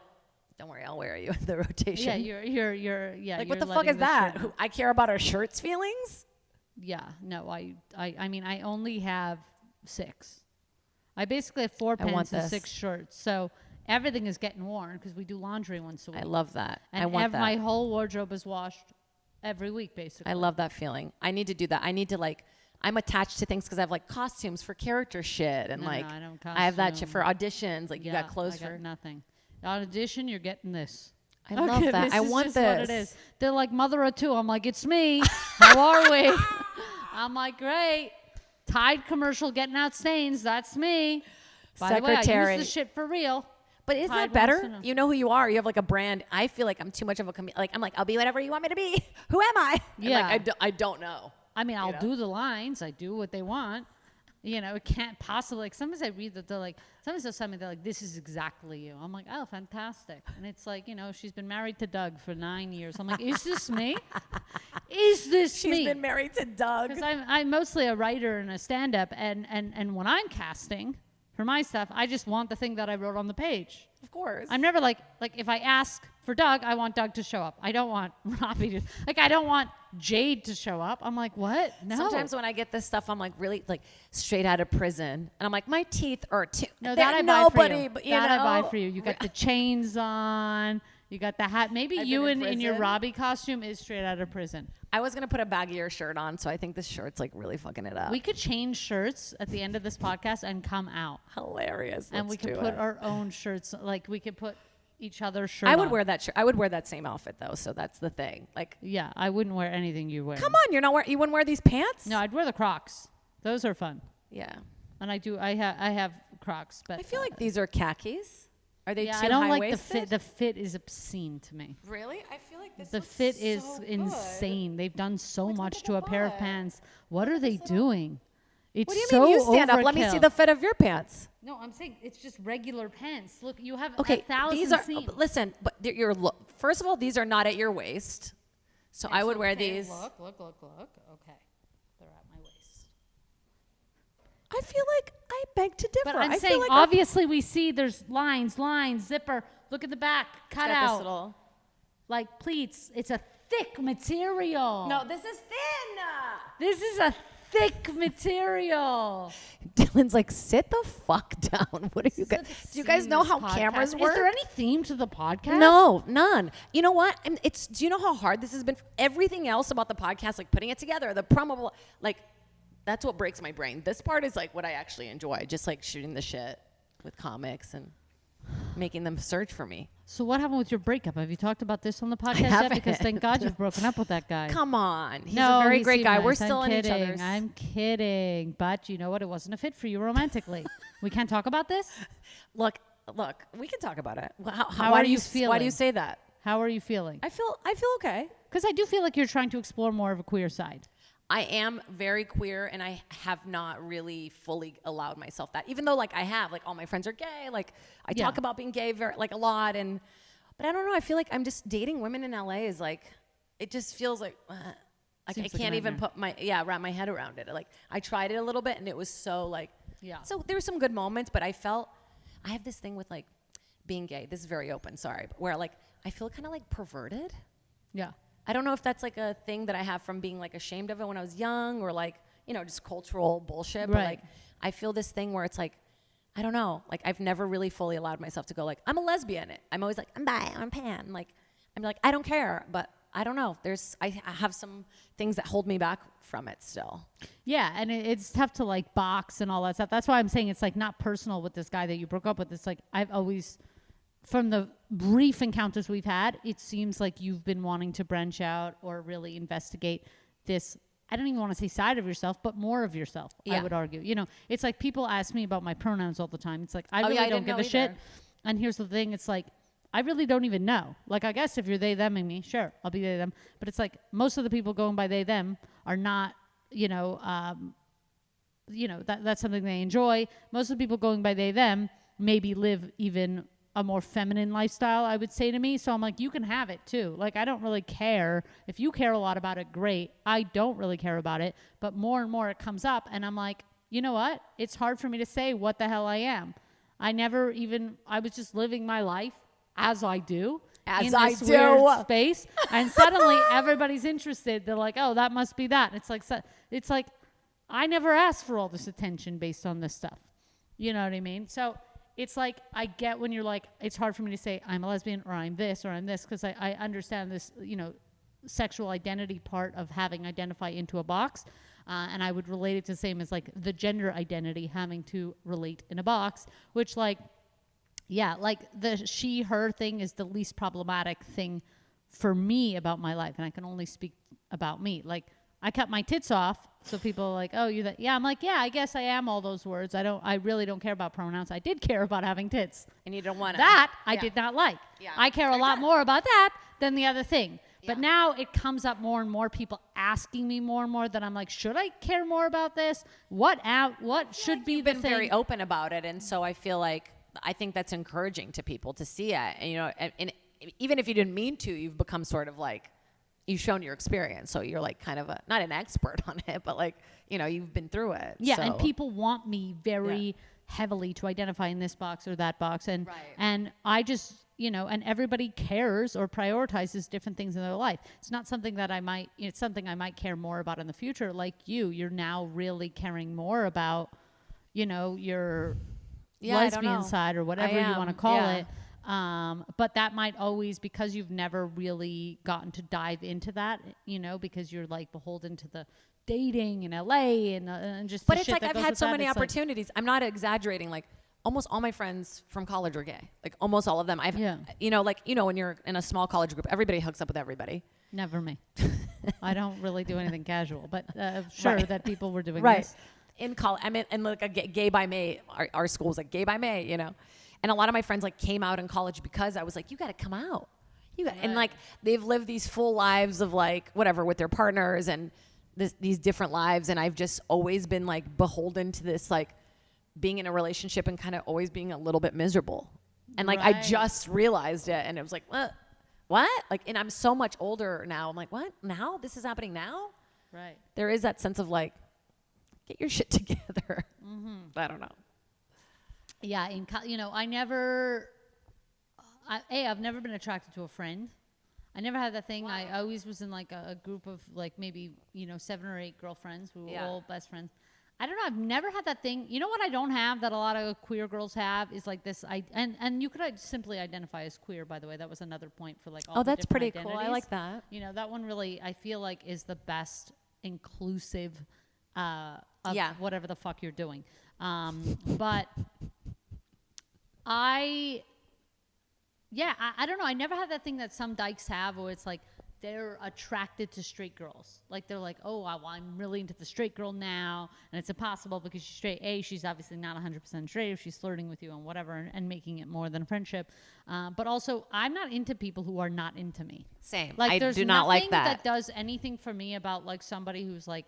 S2: don't worry, I'll wear you in the rotation.
S1: Yeah, you're yeah.
S2: Like
S1: you're
S2: what the fuck
S1: letting
S2: is
S1: the
S2: that?
S1: shirt out.
S2: I care about our shirts' feelings.
S1: Yeah, no, I mean, I only have 6. I basically have 4
S2: I want
S1: pants and
S2: this.
S1: 6 shirts. So everything is getting worn because we do laundry once a week.
S2: I love that.
S1: And
S2: I want that.
S1: my whole wardrobe is washed every week, basically.
S2: I love that feeling. I need to do that. I need to I'm attached to things because I have costumes for character shit and
S1: No, I don't
S2: I have that shit for
S1: costume.
S2: auditions. You got clothes
S1: I got
S2: for.
S1: nothing. On audition, you're getting this.
S2: I love that.
S1: This
S2: I
S1: is
S2: want
S1: just
S2: this.
S1: What it is. They're like mother of 2. I'm like, it's me. How are we? I'm like, great. Tide commercial getting out stains. That's me. By the way, I
S2: Secretary.
S1: use the shit for real.
S2: But isn't
S1: Tide
S2: that better?
S1: wants to know.
S2: You know who you are. You have a brand. I feel like I'm too much of a I'm like, I'll be whatever you want me to be. Who am I? And,
S1: Yeah.
S2: I don't know.
S1: I mean, I'll
S2: know?
S1: do the lines. I do what they want. It can't possibly. Sometimes I read that they're like, sometimes they'll tell me they're like, this is exactly you. I'm like, oh, fantastic. And it's like, she's been married to Doug for 9 years. I'm like, is this me? Is this me?
S2: She's been married to Doug.
S1: Because I'm mostly a writer and a stand-up, and when I'm casting for my stuff, I just want the thing that I wrote on the page.
S2: Of course.
S1: I'm never like if I ask for Doug, I want Doug to show up. I don't want Robbie to, I don't want Jade to show up. I'm like, what? No.
S2: Sometimes when I get this stuff, I'm really straight out of prison, and I'm like, my teeth are too.
S1: No,
S2: they're
S1: that I
S2: nobody,
S1: buy for you.
S2: But
S1: That I buy for you. You got the chains on. You got the hat. Maybe
S2: I've
S1: you
S2: been in
S1: in your
S2: prison.
S1: Robbie costume is straight out of prison.
S2: I was gonna put a baggier shirt on, so I think this shirt's really fucking it up.
S1: We could change shirts at the end of this podcast and come out.
S2: Hilarious.
S1: And we
S2: Let's
S1: could
S2: do
S1: put
S2: it.
S1: our own shirts. We could put each other's shirt
S2: I would
S1: on.
S2: wear that shirt. I would wear that same outfit though, so that's the thing.
S1: Yeah, I wouldn't wear anything you wear.
S2: Come on, you wouldn't wear these pants?
S1: No, I'd wear the Crocs. Those are fun.
S2: Yeah.
S1: And I have Crocs, but
S2: I feel like these are khakis. Are they
S1: yeah,
S2: too
S1: I don't
S2: high
S1: like the
S2: waisted?
S1: fit. The fit is obscene to me.
S2: Really? I feel like this.
S1: The
S2: looks
S1: fit
S2: so
S1: is
S2: good.
S1: insane. They've done so
S2: Look
S1: much
S2: at
S1: to
S2: the
S1: a pair of
S2: butt.
S1: pants. What are they doing? It's
S2: What do you
S1: so
S2: mean you stand up? Let me see
S1: overkill.
S2: the fit of your pants.
S1: No, I'm saying it's just regular pants. Look, you have
S2: Okay,
S1: 1,000
S2: these are
S1: seams.
S2: listen, but first of all, these are not at your waist. So I would wear
S1: Okay,
S2: these.
S1: Look. Okay, they're at my waist.
S2: I feel like I beg to differ.
S1: But I'm
S2: I
S1: saying,
S2: feel like
S1: obviously, we see there's lines, zipper. Look at the back, cut
S2: got this
S1: out,
S2: little.
S1: like pleats. It's a thick material.
S2: No, this is thin.
S1: This is a thick material.
S2: Dylan's like, sit the fuck down. What are you guys? Do you guys know how cameras work?
S1: Is there any theme to the podcast?
S2: No, none. You know what? And do you know how hard this has been? Everything else about the podcast, like putting it together, the promo, like that's what breaks my brain. This part is like what I actually enjoy, just like shooting the shit with comics and making them search for me.
S1: So what happened with your breakup? Have you talked about this on the podcast yet?
S2: haven't.
S1: Because thank God you've broken up with that guy.
S2: Come on, he's
S1: No,
S2: a very
S1: he
S2: great
S1: seemed
S2: guy.
S1: nice.
S2: We're still
S1: I'm
S2: in
S1: kidding.
S2: each other's.
S1: I'm kidding. But you know what? It wasn't a fit for you romantically. We can't talk about this?
S2: Look, we can talk about it.
S1: How
S2: why
S1: are
S2: do
S1: you
S2: Why do
S1: feeling?
S2: you say that?
S1: How are you feeling?
S2: I feel okay.
S1: Because I do feel like you're trying to explore more of a queer side.
S2: I am very queer, and I have not really fully allowed myself that. Even though, like, I have, like, all my friends are gay. Like, I talk about being gay like a lot, but I don't know. I feel like I'm just dating women in LA is like, it just feels like I
S1: Seems like a
S2: can't even
S1: nightmare.
S2: wrap my head around it. Like, I tried it a little bit, and it was so like,
S1: Yeah.
S2: So there were some good moments, but I have this thing with like being gay. This is very open, sorry, but where like I feel kind of like perverted.
S1: Yeah.
S2: I don't know if that's like a thing that I have from being like ashamed of it when I was young or like, you know, just cultural bullshit. But
S1: Right.
S2: like, I feel this thing where it's like, I don't know, like I've never really fully allowed myself to go like, I'm a lesbian. I'm always like, I'm bi, I'm pan. Like, I'm like, I don't care, but I don't know. I have some things that hold me back from it still.
S1: Yeah, and it's tough to like box and all that stuff. That's why I'm saying it's like not personal with this guy that you broke up with. It's like I've always, from the brief encounters we've had, it seems like you've been wanting to branch out or really investigate this. I don't even want to say side of yourself, but more of yourself, I
S2: Yeah.
S1: would argue. You know, it's like people ask me about my pronouns all the time. It's like, I really
S2: I
S1: don't
S2: didn't
S1: give
S2: know
S1: a shit.
S2: either.
S1: And here's the thing. It's like, I really don't even know. Like, I guess if you're they, them, and me, sure, I'll be they, them. But it's like most of the people going by they, them are not, that's something they enjoy. Most of the people going by they, them maybe live even a more feminine lifestyle, I would say to me. So I'm like, you can have it too. Like, I don't really care. If you care a lot about it, great. I don't really care about it. But more and more it comes up. And I'm like, you know what? It's hard for me to say what the hell I am. I was just living my life as I do.
S2: As
S1: in
S2: I
S1: this
S2: do.
S1: weird space. And suddenly everybody's interested. They're like, oh, that must be that. It's like, I never asked for all this attention based on this stuff. You know what I mean? So it's like, I get when you're like, it's hard for me to say I'm a lesbian or I'm this or I'm this, because I understand this, sexual identity part of having identify into a box. And I would relate it to the same as like the gender identity having to relate in a box, which like, yeah, like the she, her thing is the least problematic thing for me about my life. And I can only speak about me. Like, I cut my tits off. So people are like, oh, you're that. Yeah, I'm like, yeah, I guess I am all those words. I really don't care about pronouns. I did care about having tits.
S2: And you don't want to.
S1: That I did not like.
S2: Yeah.
S1: I care a lot more about that than the other thing. But
S2: Yeah.
S1: now it comes up more and more, people asking me more and more, that I'm like, should I care more about this? What should be
S2: You've
S1: the
S2: been
S1: thing?
S2: very open about it, and so I feel like I think that's encouraging to people to see it. And, and even if you didn't mean to, you've become sort of like, you've shown your experience, so you're like kind of not an expert on it, but like you've been through it.
S1: Yeah,
S2: so.
S1: and people want me very heavily to identify in this box or that box, and
S2: Right.
S1: and I just and everybody cares or prioritizes different things in their life. It's not something that it's something I might care more about in the future. Like you're now really caring more about your
S2: Yeah, I don't
S1: lesbian
S2: know.
S1: side or whatever
S2: I
S1: you want to
S2: am,
S1: call
S2: yeah.
S1: it. But that might always, because you've never really gotten to dive into that, because you're like beholden to the dating in LA and just.
S2: But
S1: the
S2: it's
S1: shit
S2: like
S1: that
S2: I've
S1: goes
S2: had
S1: with
S2: so
S1: that.
S2: many
S1: It's like-
S2: opportunities. I'm not exaggerating. Like almost all my friends from college are gay. Like almost all of them. When you're in a small college group, everybody hooks up with everybody.
S1: Never me. I don't really do anything casual, but sure
S2: Right.
S1: that people were doing
S2: Right.
S1: this.
S2: In college, I'm in like a gay by May. Our school was like gay by May, And a lot of my friends like came out in college because I was like, you got to come out. And like they've lived these full lives of like whatever with their partners, and these different lives, and I've just always been like beholden to this, like being in a relationship and kind of always being a little bit miserable. And like I
S1: Right.
S2: just realized it, and it was like, what? Like, and I'm so much older now. I'm like, what? Now this is happening now?
S1: Right.
S2: There is that sense of like, get your shit together. I don't know.
S1: Yeah. I've never been attracted to a friend. I never had that thing. Wow. I always was in like a group of like maybe, 7 or 8 girlfriends. We were all best friends. I don't know. I've never had that thing. You know what I don't have that a lot of queer girls have is like this. And you could simply identify as queer, by the way. That was another point for like all the
S2: that's
S1: different
S2: pretty cool. I
S1: identities.
S2: like that.
S1: That one really, I feel like is the best inclusive of whatever the fuck you're doing. But I don't know. I never had that thing that some dykes have where it's like they're attracted to straight girls. Like they're like, oh, well, I'm really into the straight girl now. And it's impossible because she's straight. She's obviously not 100% straight if she's flirting with you and whatever and making it more than a friendship. But also, I'm not into people who are not into me.
S2: Same.
S1: Like,
S2: I
S1: there's
S2: do not like
S1: nothing
S2: that.
S1: does anything for me about like somebody who's like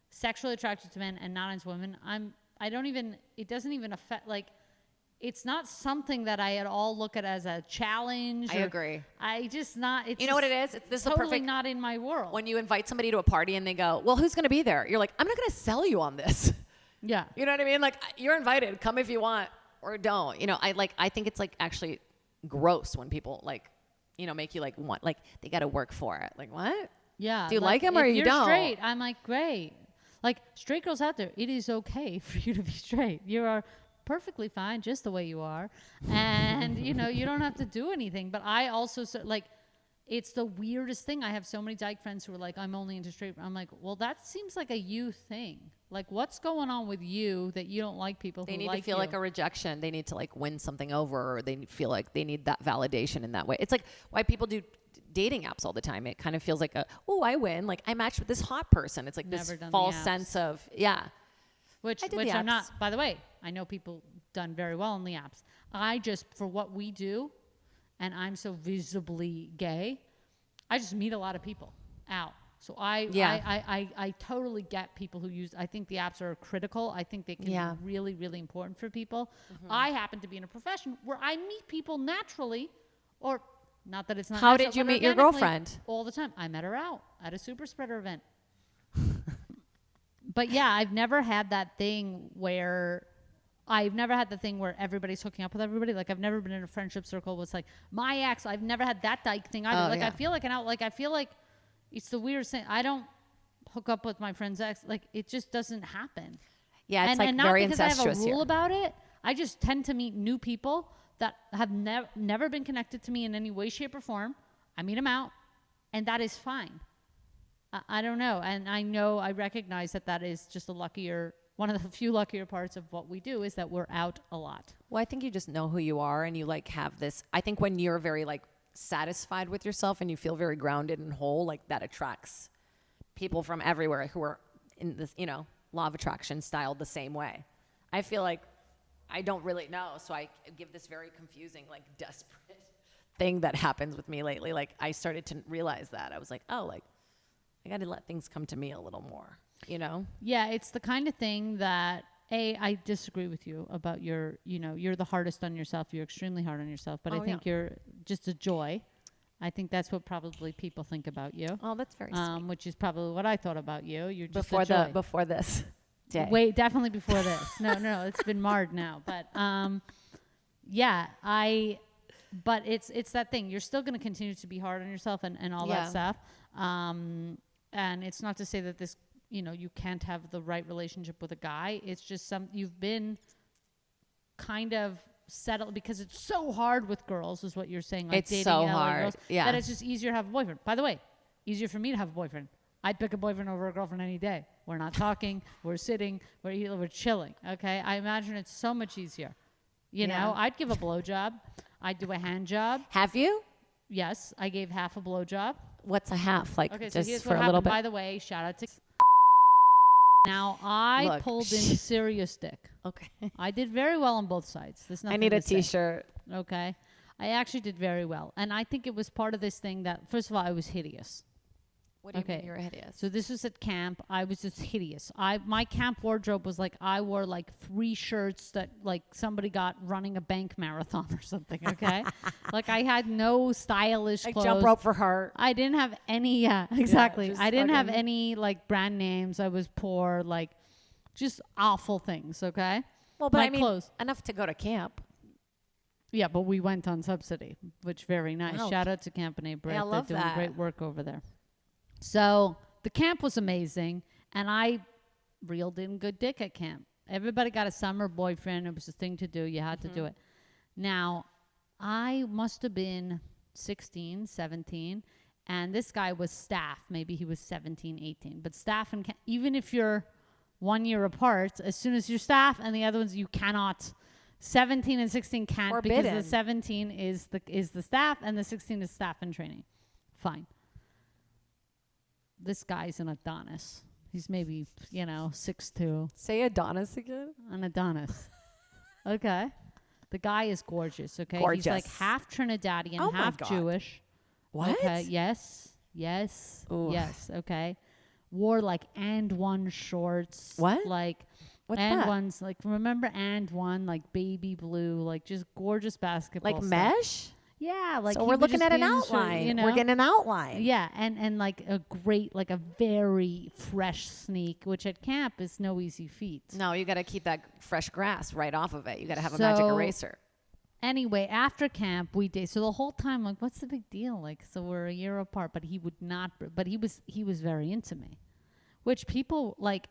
S1: sexually attracted to men and not into women. It doesn't even affect, like, it's not something that I at all look at as a challenge.
S2: I agree.
S1: I just not. It's
S2: You know what it is? This is
S1: totally
S2: a perfect.
S1: not in my world.
S2: When you invite somebody to a party and they go, well, who's going to be there? You're like, I'm not going to sell you on this.
S1: Yeah.
S2: You know what I mean? Like, you're invited. Come if you want or don't. I think it's like actually gross when people like, make you like want, like they got to work for it. Like, what?
S1: Yeah.
S2: Do you like him or you
S1: you're
S2: don't?
S1: Straight, I'm like, great. Like, straight girls out there, it is okay for you to be straight. You are perfectly fine just the way you are. And, you don't have to do anything. But I also, it's the weirdest thing. I have so many dyke friends who are like, I'm only into straight. I'm like, well, that seems like a you thing. Like, what's going on with you that you don't like people who like you?
S2: They need to feel like a rejection. They need to like win something over, or they feel like they need that validation in that way. It's like why people do dating apps all the time. It kind of feels like I win. Like I matched with this hot person. It's like
S1: Never
S2: this
S1: done the
S2: false
S1: apps.
S2: sense of, yeah.
S1: Which
S2: I did the
S1: are not,
S2: apps.
S1: by the way, I know people done very well in the apps. I just, for what we do, and I'm so visibly gay, I just meet a lot of people out. So I totally get people who use, I think the apps are critical. I think they can be really, really important for people. I happen to be in a profession where I meet people naturally, or not that it's not
S2: How
S1: natural,
S2: did you
S1: but
S2: meet your
S1: organically
S2: girlfriend?
S1: All the time. I met her out at a super spreader event. But yeah, I've never had that thing where everybody's hooking up with everybody. Like I've never been in a friendship circle with like my ex. I've never had that dyke thing either. I feel like it's the weirdest thing. I don't hook up with my friend's ex. Like it just doesn't happen.
S2: Yeah, it's
S1: and
S2: not very
S1: because I have
S2: incestuous
S1: a rule
S2: here.
S1: about it. I just tend to meet new people that have never been connected to me in any way, shape, or form. I meet them out, and that is fine. I don't know. And I recognize that is just one of the few luckier parts of what we do is that we're out a lot.
S2: Well, I think you just know who you are and you like have this. I think when you're very like satisfied with yourself and you feel very grounded and whole, like that attracts people from everywhere who are in this, law of attraction styled the same way. I feel like I don't really know. So I give this very confusing, like desperate thing that happens with me lately. Like I started to realize that. I was like, oh, like, I got to let things come to me a little more,
S1: Yeah, it's the kind of thing that, I disagree with you about you're the hardest on yourself. You're extremely hard on yourself, but I think you're just a joy. I think that's what probably people think about you.
S2: Oh, that's very sweet.
S1: Which is probably what I thought about you. You're just
S2: Before this day.
S1: Wait, definitely before this. No, it's been marred now. But but it's that thing. You're still going to continue to be hard on yourself and all that stuff. And it's not to say that this, you can't have the right relationship with a guy. It's just you've been kind of settled because it's so hard with girls is what you're saying. Like
S2: It's
S1: dating
S2: so
S1: other
S2: hard,
S1: girls,
S2: yeah.
S1: that it's just easier to have a boyfriend. By the way, easier for me to have a boyfriend. I'd pick a boyfriend over a girlfriend any day. We're not talking. We're sitting. We're chilling. Okay. I imagine it's so much easier. You know, I'd give a blowjob. I'd do a hand job.
S2: Have you?
S1: Yes, I gave half a blowjob.
S2: What's a half? Like
S1: Okay, so
S2: just
S1: here's
S2: for
S1: what
S2: a
S1: happened.
S2: little bit?
S1: By the way, shout out to. Now I
S2: Look,
S1: pulled in serious dick.
S2: Okay.
S1: I did very well on both sides. There's nothing
S2: I need
S1: to
S2: a
S1: say.
S2: t-shirt.
S1: Okay, I actually did very well, and I think it was part of this thing that first of all I was hideous.
S2: What do you
S1: Okay.
S2: mean you were hideous?
S1: So this was at camp. I was just hideous. My camp wardrobe was like I wore like 3 shirts that like somebody got running a bank marathon or something. Okay, like I had no stylish
S2: like
S1: clothes.
S2: jump rope for heart.
S1: I didn't have any. Yeah, exactly.
S2: just
S1: I didn't have
S2: fucking-
S1: any like brand names. I was poor. Like just awful things. Okay.
S2: Well, but
S1: My
S2: I mean,
S1: clothes.
S2: enough to go to camp.
S1: Yeah, but we went on subsidy, which very nice.
S2: Wow.
S1: Shout out to Camp and Brit.
S2: Yeah, I love
S1: They're doing
S2: that.
S1: great work over there. So the camp was amazing, and I reeled in good dick at camp. Everybody got a summer boyfriend. It was a thing to do. You had to do it. Now, I must have been 16, 17, and this guy was staff. Maybe he was 17, 18. But staff, and even if you're 1 year apart, as soon as you're staff and the other ones, you cannot. 17 and 16 can't because
S2: Forbidden.
S1: the 17 is the staff and the 16 is staff and training. Fine. This guy's an Adonis. He's maybe, 6'2",
S2: Say Adonis again.
S1: an Adonis. Okay. The guy is gorgeous, okay?
S2: Gorgeous.
S1: He's like half Trinidadian,
S2: Oh my
S1: half
S2: God.
S1: Jewish.
S2: What?
S1: Okay, yes,
S2: Ooh.
S1: yes, okay. Wore like and one shorts.
S2: What?
S1: Like
S2: What's
S1: and
S2: that?
S1: ones, like remember and one, like baby blue, like just gorgeous basketball
S2: Like
S1: stuff.
S2: mesh?
S1: Yeah, like
S2: So
S1: he
S2: we're
S1: would
S2: looking
S1: just
S2: at an
S1: be in his shirt,
S2: outline. We're getting an outline.
S1: yeah, and like a great, like a very fresh sneak, which at camp is no easy feat.
S2: No, you got to keep that fresh grass right off of it. You got to have a magic
S1: So-
S2: eraser.
S1: Anyway, after camp, we did. So the whole time, like, what's the big deal? Like, so we're a year apart, but he would not. But he was very into me, which people like.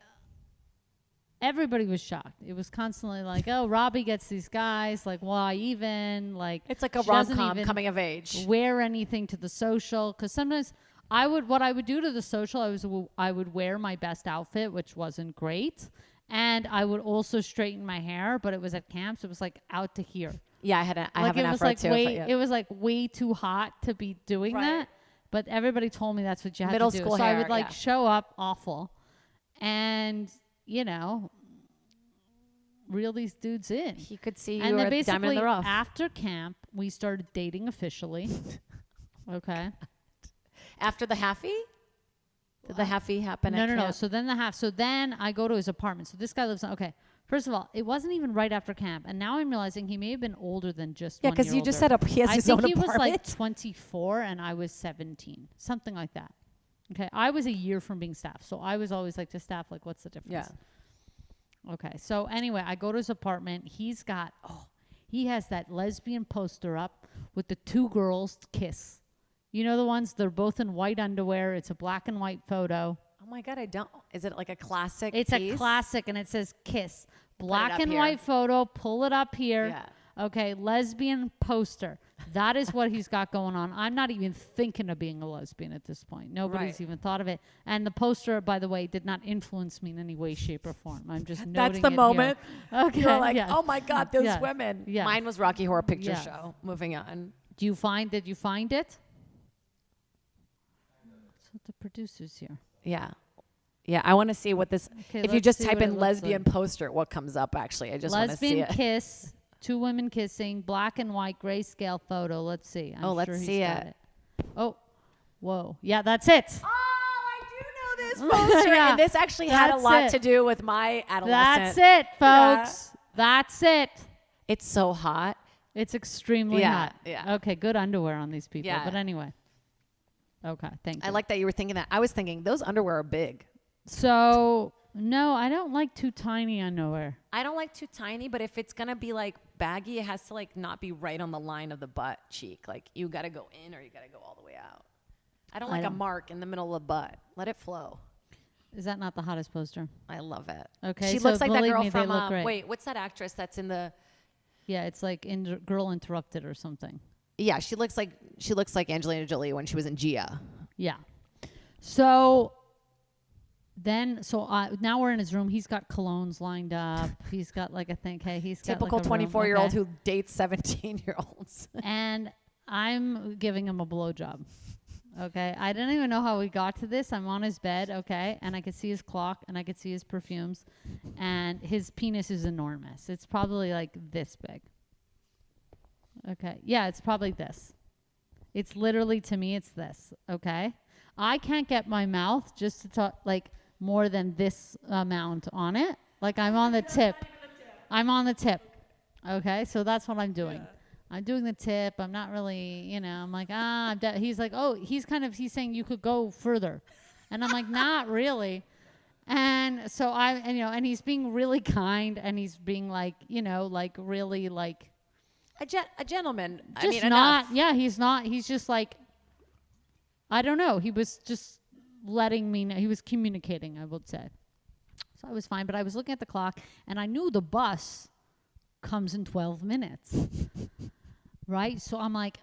S1: Everybody was shocked. It was constantly like, "Oh, Robbie gets these guys. Like, why even? Like,
S2: It's like a
S1: she doesn't
S2: rom-com
S1: even
S2: coming of age.
S1: wear anything to the social." Because sometimes what I would do to the social, I would wear my best outfit, which wasn't great, and I would also straighten my hair. But it was at camp, so it was like out to here.
S2: Yeah, I have
S1: Like
S2: an
S1: it was
S2: afro
S1: like
S2: too.
S1: way,
S2: but yeah.
S1: it was like way too hot to be doing
S2: Right.
S1: that. But everybody told me that's what you had
S2: Middle
S1: to do.
S2: school
S1: So I
S2: hair,
S1: would like
S2: yeah.
S1: show up awful, and reel these dudes in.
S2: He could see
S1: And
S2: you
S1: then
S2: were a diamond in
S1: basically
S2: the rough.
S1: after camp, we started dating officially. Okay.
S2: After the halfie? Did the halfie happen
S1: No,
S2: at
S1: no, no.
S2: camp?
S1: So then I go to his apartment. So this guy lives on. Okay. First of all, it wasn't even right after camp, and now I'm realizing he may have been older than just.
S2: Yeah,
S1: 1
S2: because
S1: year
S2: you just
S1: older.
S2: said he has
S1: I
S2: his
S1: think
S2: own
S1: he was
S2: apartment.
S1: like 24 and I was 17, something like that. Okay, I was a year from being staff, so I was always like to staff, like, what's the difference?
S2: Yeah.
S1: Okay, so anyway, I go to his apartment. He has that lesbian poster up with the 2 girls kiss. You know the ones, they're both in white underwear. It's a black and white photo.
S2: Oh my God, I don't. Is it like a classic
S1: It's
S2: piece?
S1: a classic, and it says kiss.
S2: up
S1: Black and
S2: here.
S1: white photo. Pull it up here.
S2: Yeah.
S1: Okay, lesbian poster. That is what he's got going on. I'm not even thinking of being a lesbian at this point. Nobody's
S2: Right.
S1: even thought of it. And the poster, by the way, did not influence me in any way, shape, or form. I'm just noting
S2: That's the
S1: it here.
S2: moment.
S1: Okay.
S2: You're like,
S1: yeah.
S2: oh my God, those
S1: Yeah.
S2: women.
S1: Yeah.
S2: Mine was Rocky Horror Picture
S1: Yeah.
S2: Show. Moving on.
S1: Did you find it? That's what the producer's here.
S2: Yeah. Yeah, I want to see what this.
S1: Okay,
S2: if you
S1: let's
S2: just
S1: see
S2: type
S1: what it
S2: in
S1: looks
S2: lesbian
S1: like.
S2: poster, what comes up? Actually, I just want to see
S1: Lesbian
S2: it.
S1: kiss, 2 women kissing, black and white grayscale photo. Let's see. I'm
S2: let's
S1: sure he's
S2: see
S1: got
S2: it.
S1: Oh, whoa. Yeah, that's it.
S2: Oh, I do know this poster,
S1: Yeah,
S2: and this actually had a
S1: that's
S2: lot
S1: it.
S2: to do with my adolescent.
S1: That's it,
S2: Yeah.
S1: folks. That's it.
S2: It's so hot.
S1: It's extremely
S2: Yeah,
S1: hot.
S2: yeah.
S1: Okay, good underwear on these people.
S2: Yeah.
S1: But anyway. Okay, thank you.
S2: I like that you were thinking that. I was thinking those underwear are big.
S1: So, no, I don't like too tiny underwear.
S2: I don't like too tiny, but if it's gonna be like baggy, it has to like not be right on the line of the butt cheek. Like you gotta go in or you gotta go all the way out. I don't like a
S1: don't-
S2: mark in the middle of the butt. Let it flow.
S1: Is that not the hottest poster?
S2: I love it.
S1: Okay,
S2: She
S1: so
S2: looks like that
S1: believe
S2: girl
S1: me, they
S2: from
S1: look great.
S2: wait, what's that actress that's in the?
S1: Yeah, it's like Girl Interrupted or something.
S2: Yeah, she looks like Angelina Jolie when she was in Gia.
S1: Yeah. So now we're in his room. He's got colognes lined up. He's got like he's got
S2: Typical
S1: like a room,
S2: 24-year-old
S1: okay?
S2: who dates 17-year-olds.
S1: And I'm giving him a blowjob. Okay, I didn't even know how we got to this. I'm on his bed, okay, and I could see his clock and I could see his perfumes, and his penis is enormous. It's probably like this big. Okay, yeah, it's probably this. It's literally, to me, it's this. Okay, I can't get my mouth just to talk like more than this amount on it. Like I'm on the tip. I'm on the tip. Okay, so that's what I'm doing. I'm doing the tip. I'm not really, I'm like, he's like, oh, he's saying you could go further. And I'm like, not really. And so and he's being really kind and he's being like, like really like.
S2: A gentleman.
S1: Just
S2: I mean,
S1: not,
S2: enough.
S1: yeah, he's not, he's just like, I don't know. He was just letting me know. He was communicating, I would say. So I was fine, but I was looking at the clock and I knew the bus comes in 12 minutes. Right? So I'm like,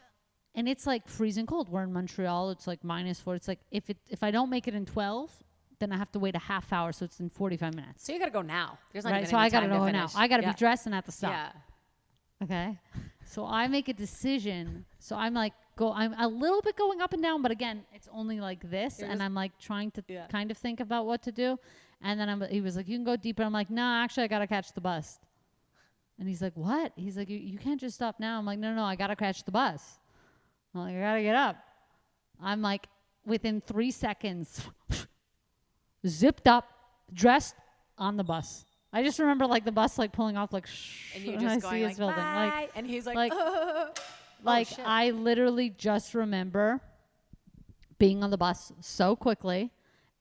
S1: and it's like freezing cold. We're in Montreal. It's like -4. It's like if I don't make it in 12, then I have to wait a half hour. So it's in 45 minutes.
S2: So you got to go now. There's not
S1: Right?
S2: even
S1: So
S2: any
S1: I got to
S2: time
S1: go now.
S2: finish.
S1: I got to
S2: Yeah.
S1: be dressed and at the stop.
S2: Yeah.
S1: Okay. So I make a decision. So I'm like, I'm a little bit going up and down, but again, it's only like this. And I'm like trying to kind of think about what to do. And then he was like, you can go deeper. I'm like, nah, actually I got to catch the bus. And he's like, what? He's like, you can't just stop now. I'm like, no, I got to catch the bus. I'm like, I got to get up. I'm like, within 3 seconds, zipped up, dressed, on the bus. I just remember like the bus like pulling off like shh,
S2: And you
S1: I
S2: just
S1: see
S2: going
S1: his
S2: like,
S1: building.
S2: bye. And he's like,
S1: like,
S2: oh,
S1: like
S2: shit.
S1: I literally just remember being on the bus so quickly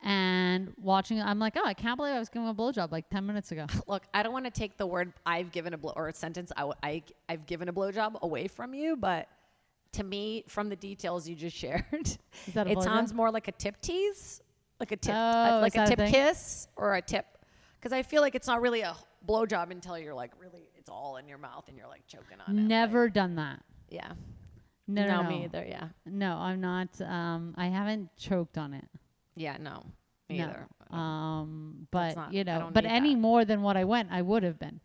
S1: and watching it. I'm like, oh, I can't believe I was giving a blowjob like 10 minutes ago.
S2: Look, I don't want to take the word I've given or a sentence I've given a blowjob away from you, but to me, from the details you just shared,
S1: Is that a
S2: it
S1: blowjob?
S2: sounds more like a tip tease, like a tip,
S1: Oh,
S2: like
S1: is
S2: a
S1: that a
S2: tip
S1: thing?
S2: kiss or a tip. Because I feel like it's not really a blowjob until you're like really, it's all in your mouth and you're like choking on it.
S1: Never
S2: like,
S1: done that.
S2: yeah.
S1: No,
S2: me either. Yeah.
S1: No, I'm not. I haven't choked on it.
S2: Yeah. No. Me either.
S1: No. But
S2: not-
S1: you
S2: I
S1: know,
S2: don't
S1: but
S2: need
S1: any
S2: that.
S1: more than what I went, I would have been.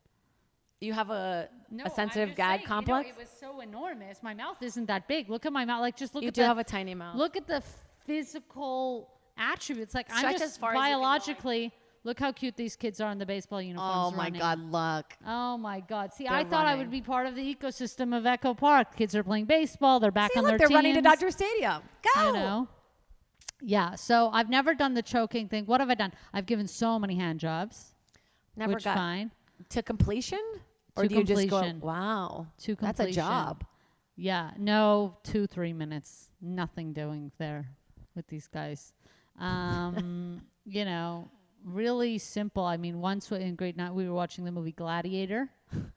S2: You have a
S1: No,
S2: sensitive gag complex?
S1: it was so enormous. My mouth isn't that big. Look at my mouth. Like just look
S2: You
S1: at
S2: do
S1: the,
S2: have a tiny mouth.
S1: Look at the physical attributes. Like I'm
S2: Stretch
S1: just
S2: as far as you can go, like-
S1: biologically. Look how cute these kids are in the baseball uniforms.
S2: Oh my
S1: running.
S2: God, look.
S1: Oh my God! See,
S2: They're
S1: I thought I
S2: running.
S1: would be part of the ecosystem of Echo Park. Kids are playing baseball. They're back
S2: See,
S1: on
S2: look,
S1: their
S2: they're
S1: teams.
S2: running to Dodger Stadium. Go.
S1: You know. Yeah. So I've never done the choking thing. What have I done? I've given so many hand jobs.
S2: Never
S1: which
S2: got
S1: fine.
S2: to completion? Or
S1: To
S2: do you just
S1: completion.
S2: go, wow,
S1: To
S2: that's a
S1: completion.
S2: job.
S1: Yeah. No, 2-3 minutes. Nothing doing there with these guys. You know, really simple. I mean, once in grade 9, we were watching the movie Gladiator.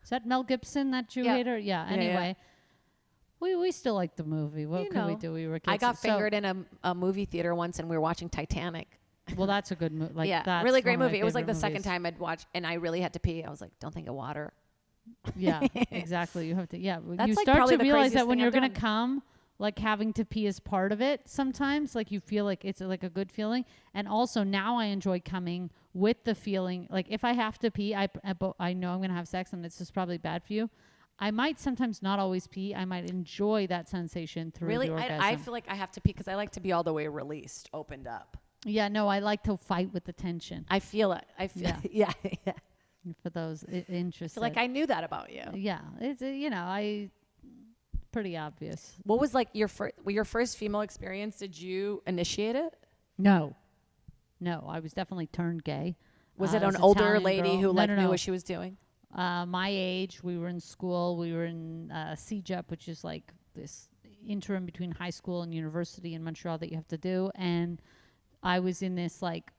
S1: Is that Mel Gibson, that Jew
S2: Yeah.
S1: hater? Yeah.
S2: Yeah,
S1: Anyway, we still like the movie. What
S2: You
S1: could we
S2: know.
S1: do? We were kids.
S2: I got
S1: So-
S2: fingered in a movie theater once and we were watching Titanic.
S1: Well, that's a good movie. Like,
S2: yeah,
S1: that's
S2: really great
S1: one of my
S2: movie. It was like the
S1: favorite
S2: second
S1: movies.
S2: time I'd watched and I really had to pee. I was like, don't think of water.
S1: Yeah, exactly. You have to. Yeah,
S2: That's
S1: you
S2: like
S1: start
S2: probably
S1: to
S2: the
S1: realize
S2: craziest
S1: that when
S2: thing
S1: you're
S2: I've
S1: gonna
S2: done.
S1: come, like having to pee is part of it. Sometimes, like you feel like it's like a good feeling, and also now I enjoy coming with the feeling. Like if I have to pee, I know I'm gonna have sex, and it's just probably bad for you. I might sometimes not always pee. I might enjoy that sensation through
S2: Really?
S1: the orgasm.
S2: I feel like I have to pee because I like to be all the way released, opened up.
S1: Yeah, no, I like to fight with the tension.
S2: I feel it. I feel
S1: Yeah.
S2: yeah.
S1: For those interested,
S2: So like I knew that about you.
S1: yeah, it's pretty obvious.
S2: What was like your first female experience? Did you initiate it?
S1: No, I was definitely turned gay.
S2: Was
S1: I
S2: it an
S1: was
S2: older
S1: Italian
S2: lady
S1: girl.
S2: who
S1: No,
S2: like
S1: no,
S2: knew
S1: no.
S2: what she was doing?
S1: My age, we were in school. We were in CJEP, which is like this interim between high school and university in Montreal that you have to do. And I was in this like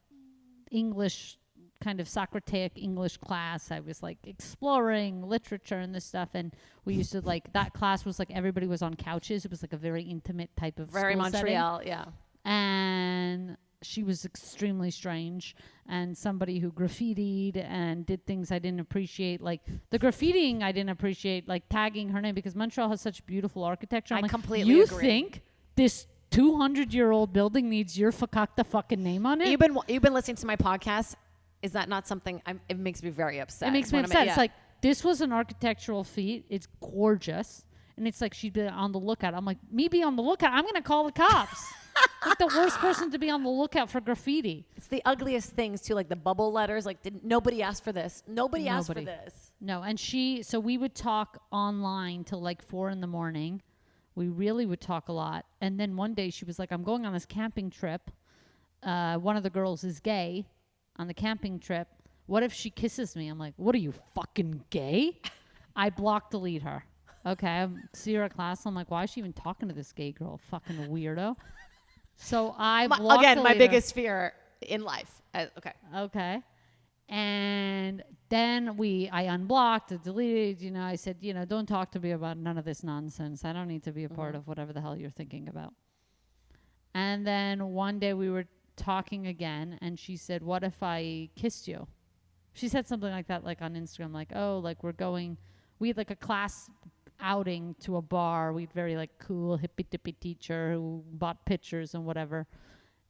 S1: English kind of Socratic English class. I was like exploring literature and this stuff. And we used to like, that class was like everybody was on couches. It was like a very intimate type of
S2: Very
S1: school setting.
S2: Montreal, yeah.
S1: And she was extremely strange and somebody who graffitied and did things I didn't appreciate. Like the graffitiing I didn't appreciate, like tagging her name, because Montreal has such beautiful architecture. I'm
S2: I
S1: like,
S2: completely
S1: you
S2: agree.
S1: think this 200-year-old building needs your fakakta fucking name on it?
S2: You've been listening to my podcast. Is that not something? It makes me very upset.
S1: It makes me
S2: when
S1: upset.
S2: yeah.
S1: It's like, this was an architectural feat. It's gorgeous. And it's like she'd be on the lookout. I'm like, me be on the lookout? I'm going to call the cops. Like the worst person to be on the lookout for graffiti.
S2: It's the ugliest things too, like the bubble letters. Like, nobody asked for this. Nobody asked for
S1: Nobody.
S2: this.
S1: No, and so we would talk online till like 4 a.m. We really would talk a lot. And then one day she was like, I'm going on this camping trip. One of the girls is gay on the camping trip. What if she kisses me? I'm like, what are you, fucking gay? I block delete her. Okay, I see her at class. I'm like, why is she even talking to this gay girl? Fucking weirdo. So I block
S2: Again,
S1: delete
S2: my
S1: her.
S2: biggest fear in life. Okay.
S1: Okay. And then I unblocked, deleted, I said, don't talk to me about none of this nonsense. I don't need to be a part of whatever the hell you're thinking about. And then one day we were talking again, and she said, what if I kissed you? She said something like that, like on Instagram, like, oh, like we had like a class outing to a bar. We had very like cool hippy dippy teacher who bought pictures and whatever.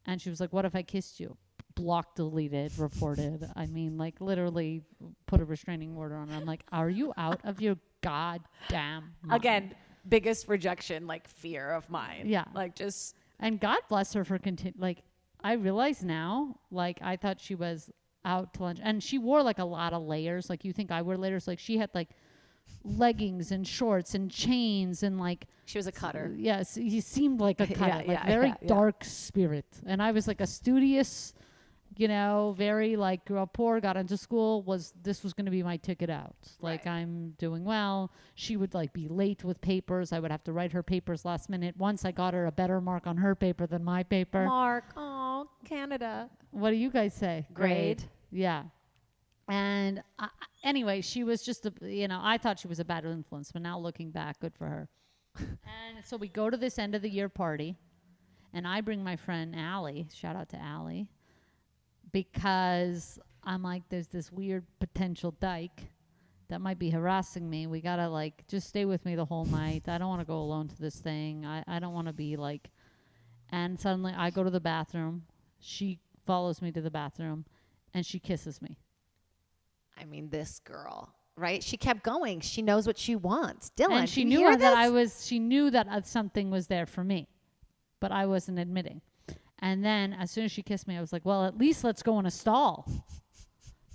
S1: And she was like, what if I kissed you? Blocked, deleted, reported. I mean, like literally put a restraining order on her. I'm like, are you out of your goddamn mind?
S2: Again, biggest rejection, like fear of mine.
S1: Yeah.
S2: Like just.
S1: And God bless her for like, I realize now, like I thought she was out to lunch, and she wore like a lot of layers. Like you think I wear layers? Like she had like leggings and shorts and chains and like.
S2: She was a cutter.
S1: Yes, he seemed like a cutter, very
S2: yeah.
S1: dark spirit. And I was like a studious, very like grew up poor, got into school, this was going to be my ticket out. Like I'm doing well. She would like be late with papers. I would have to write her papers last minute. Once I got her a better mark on her paper than my paper.
S2: Mark, oh, Canada.
S1: What do you guys say?
S2: Grade.
S1: Yeah. And anyway, she was just, I thought she was a bad influence, but now looking back, good for her. And so we go to this end of the year party, and I bring my friend Allie, shout out to Allie, because I'm like, there's this weird potential dyke that might be harassing me. We gotta like just stay with me the whole night. I don't want to go alone to this thing. I don't want to be like. And suddenly I go to the bathroom. She follows me to the bathroom, and she kisses me.
S2: I mean, this girl, right? She kept going. She knows what she wants. Dylan,
S1: And she
S2: you
S1: knew
S2: hear
S1: that
S2: this?
S1: she knew that something was there for me, but I wasn't admitting. And then as soon as she kissed me, I was like, well, at least let's go in a stall.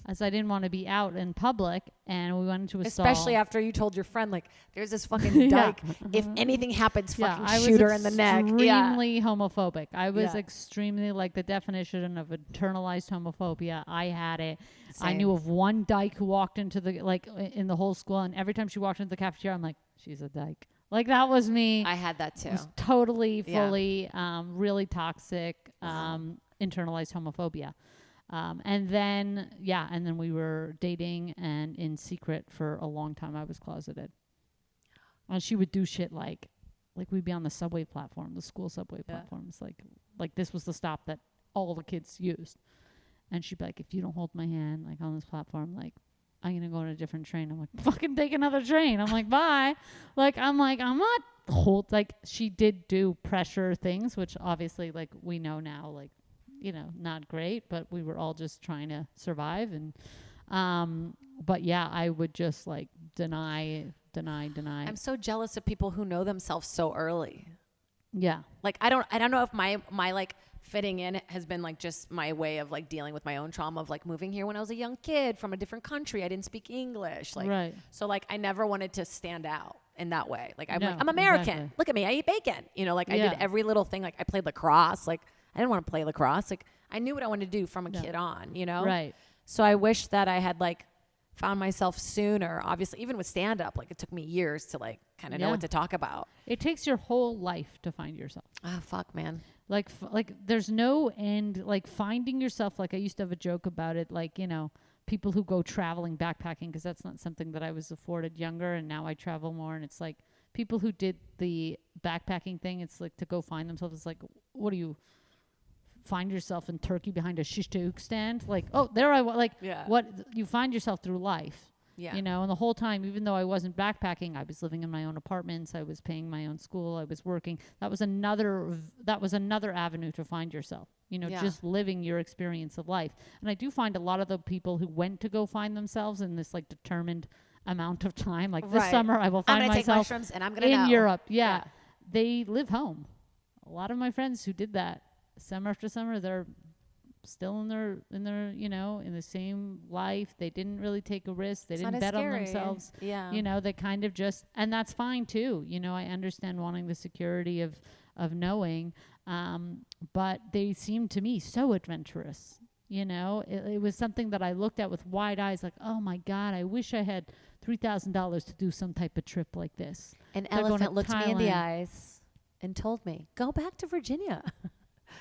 S1: As I didn't want to be out in public, and we went into a stall.
S2: Especially after you told your friend, like, there's this fucking dyke. If anything happens, fucking shoot her in the neck.
S1: Extremely homophobic. I was
S2: Yeah.
S1: extremely like the definition of internalized homophobia. I had it. I
S2: Same.
S1: knew of one dyke who walked into in the whole school, and every time she walked into the cafeteria, I'm like, she's a dyke. Like that was me.
S2: I had that too.
S1: It was totally,
S2: Yeah.
S1: fully, really toxic, internalized homophobia. And then we were dating and in secret for a long time. I was closeted. And she would do shit like we'd be on the subway platform, the school subway platforms. Like this was the stop that all the kids used. And she'd be like, if you don't hold my hand, like on this platform, like I'm going to go on a different train. I'm like, fucking take another train. I'm like, bye. I'm not she did do pressure things, which obviously like we know now, like, not great, but we were all just trying to survive. And, but yeah, I would just like deny.
S2: I'm so jealous of people who know themselves so early.
S1: Yeah.
S2: Like, I don't know if my like fitting in has been like just my way of like dealing with my own trauma of like moving here when I was a young kid from a different country. I didn't speak English. Like,
S1: right.
S2: So like, I never wanted to stand out in that way. Like, I'm
S1: No,
S2: like, I'm American.
S1: exactly.
S2: Look at me. I eat bacon. I
S1: Yeah.
S2: did every little thing. Like I played lacrosse. Like I didn't want to play lacrosse. Like I knew what I wanted to do from a kid on,
S1: Right.
S2: So I wish that I had like found myself sooner. Obviously, even with stand up, like it took me years to like kind of know what to talk about.
S1: It takes your whole life to find yourself.
S2: Oh, fuck, man.
S1: Like there's no end, like finding yourself. Like I used to have a joke about it, like, people who go traveling, backpacking, because that's not something that I was afforded younger. And now I travel more. And it's like people who did the backpacking thing, it's like to go find themselves. It's like, what do you find yourself in Turkey behind a shish taouk stand? Like, oh, there I was. Like, what you find yourself through life.
S2: Yeah.
S1: And the whole time, even though I wasn't backpacking, I was living in my own apartments. I was paying my own school. I was working. That was another avenue to find yourself, just living your experience of life. And I do find a lot of the people who went to go find themselves in this like determined amount of time, like this summer, I will find
S2: I'm gonna take
S1: myself
S2: mushrooms and I'm gonna
S1: in
S2: know.
S1: Europe. Yeah. They live home. A lot of my friends who did that summer after summer, they're still in their in the same life. They didn't really take a risk. They
S2: It's
S1: didn't
S2: not as
S1: bet on
S2: scary.
S1: themselves.
S2: Yeah.
S1: They kind of just, and that's fine too. I understand wanting the security of knowing, but they seemed to me so adventurous. It was something that I looked at with wide eyes, like, oh my God, I wish I had $3,000 to do some type of trip like this.
S2: An
S1: They're going
S2: elephant
S1: to
S2: looked me in the
S1: Thailand.
S2: eyes and told me, go back to Virginia.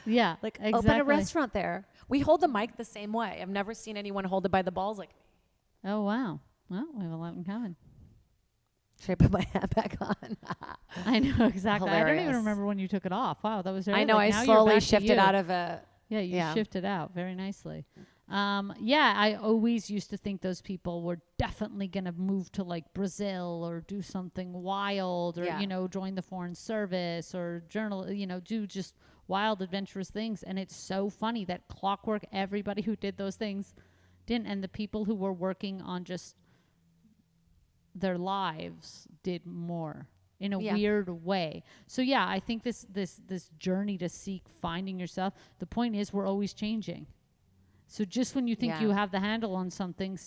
S1: Yeah,
S2: Like,
S1: exactly.
S2: open a restaurant there. We hold the mic the same way. I've never seen anyone hold it by the balls like me.
S1: Oh wow. Well, we have a lot in common.
S2: Should I put my hat back on?
S1: I know exactly. I don't even
S2: Hilarious.
S1: remember when you took it off. Wow, that was very.
S2: I know.
S1: like,
S2: I
S1: now you're
S2: slowly
S1: back to
S2: shifted
S1: you.
S2: out of a.
S1: Yeah, you
S2: Yeah.
S1: shifted out very nicely. I always used to think those people were definitely going to move to like Brazil or do something wild or,
S2: Yeah.
S1: join the foreign service or do just wild adventurous things. And it's so funny that clockwork, everybody who did those things didn't. And the people who were working on just their lives did more in a
S2: Yeah.
S1: weird way. So yeah, I think this journey to seek finding yourself, the point is we're always changing. So just when you think
S2: Yeah.
S1: you have the handle on something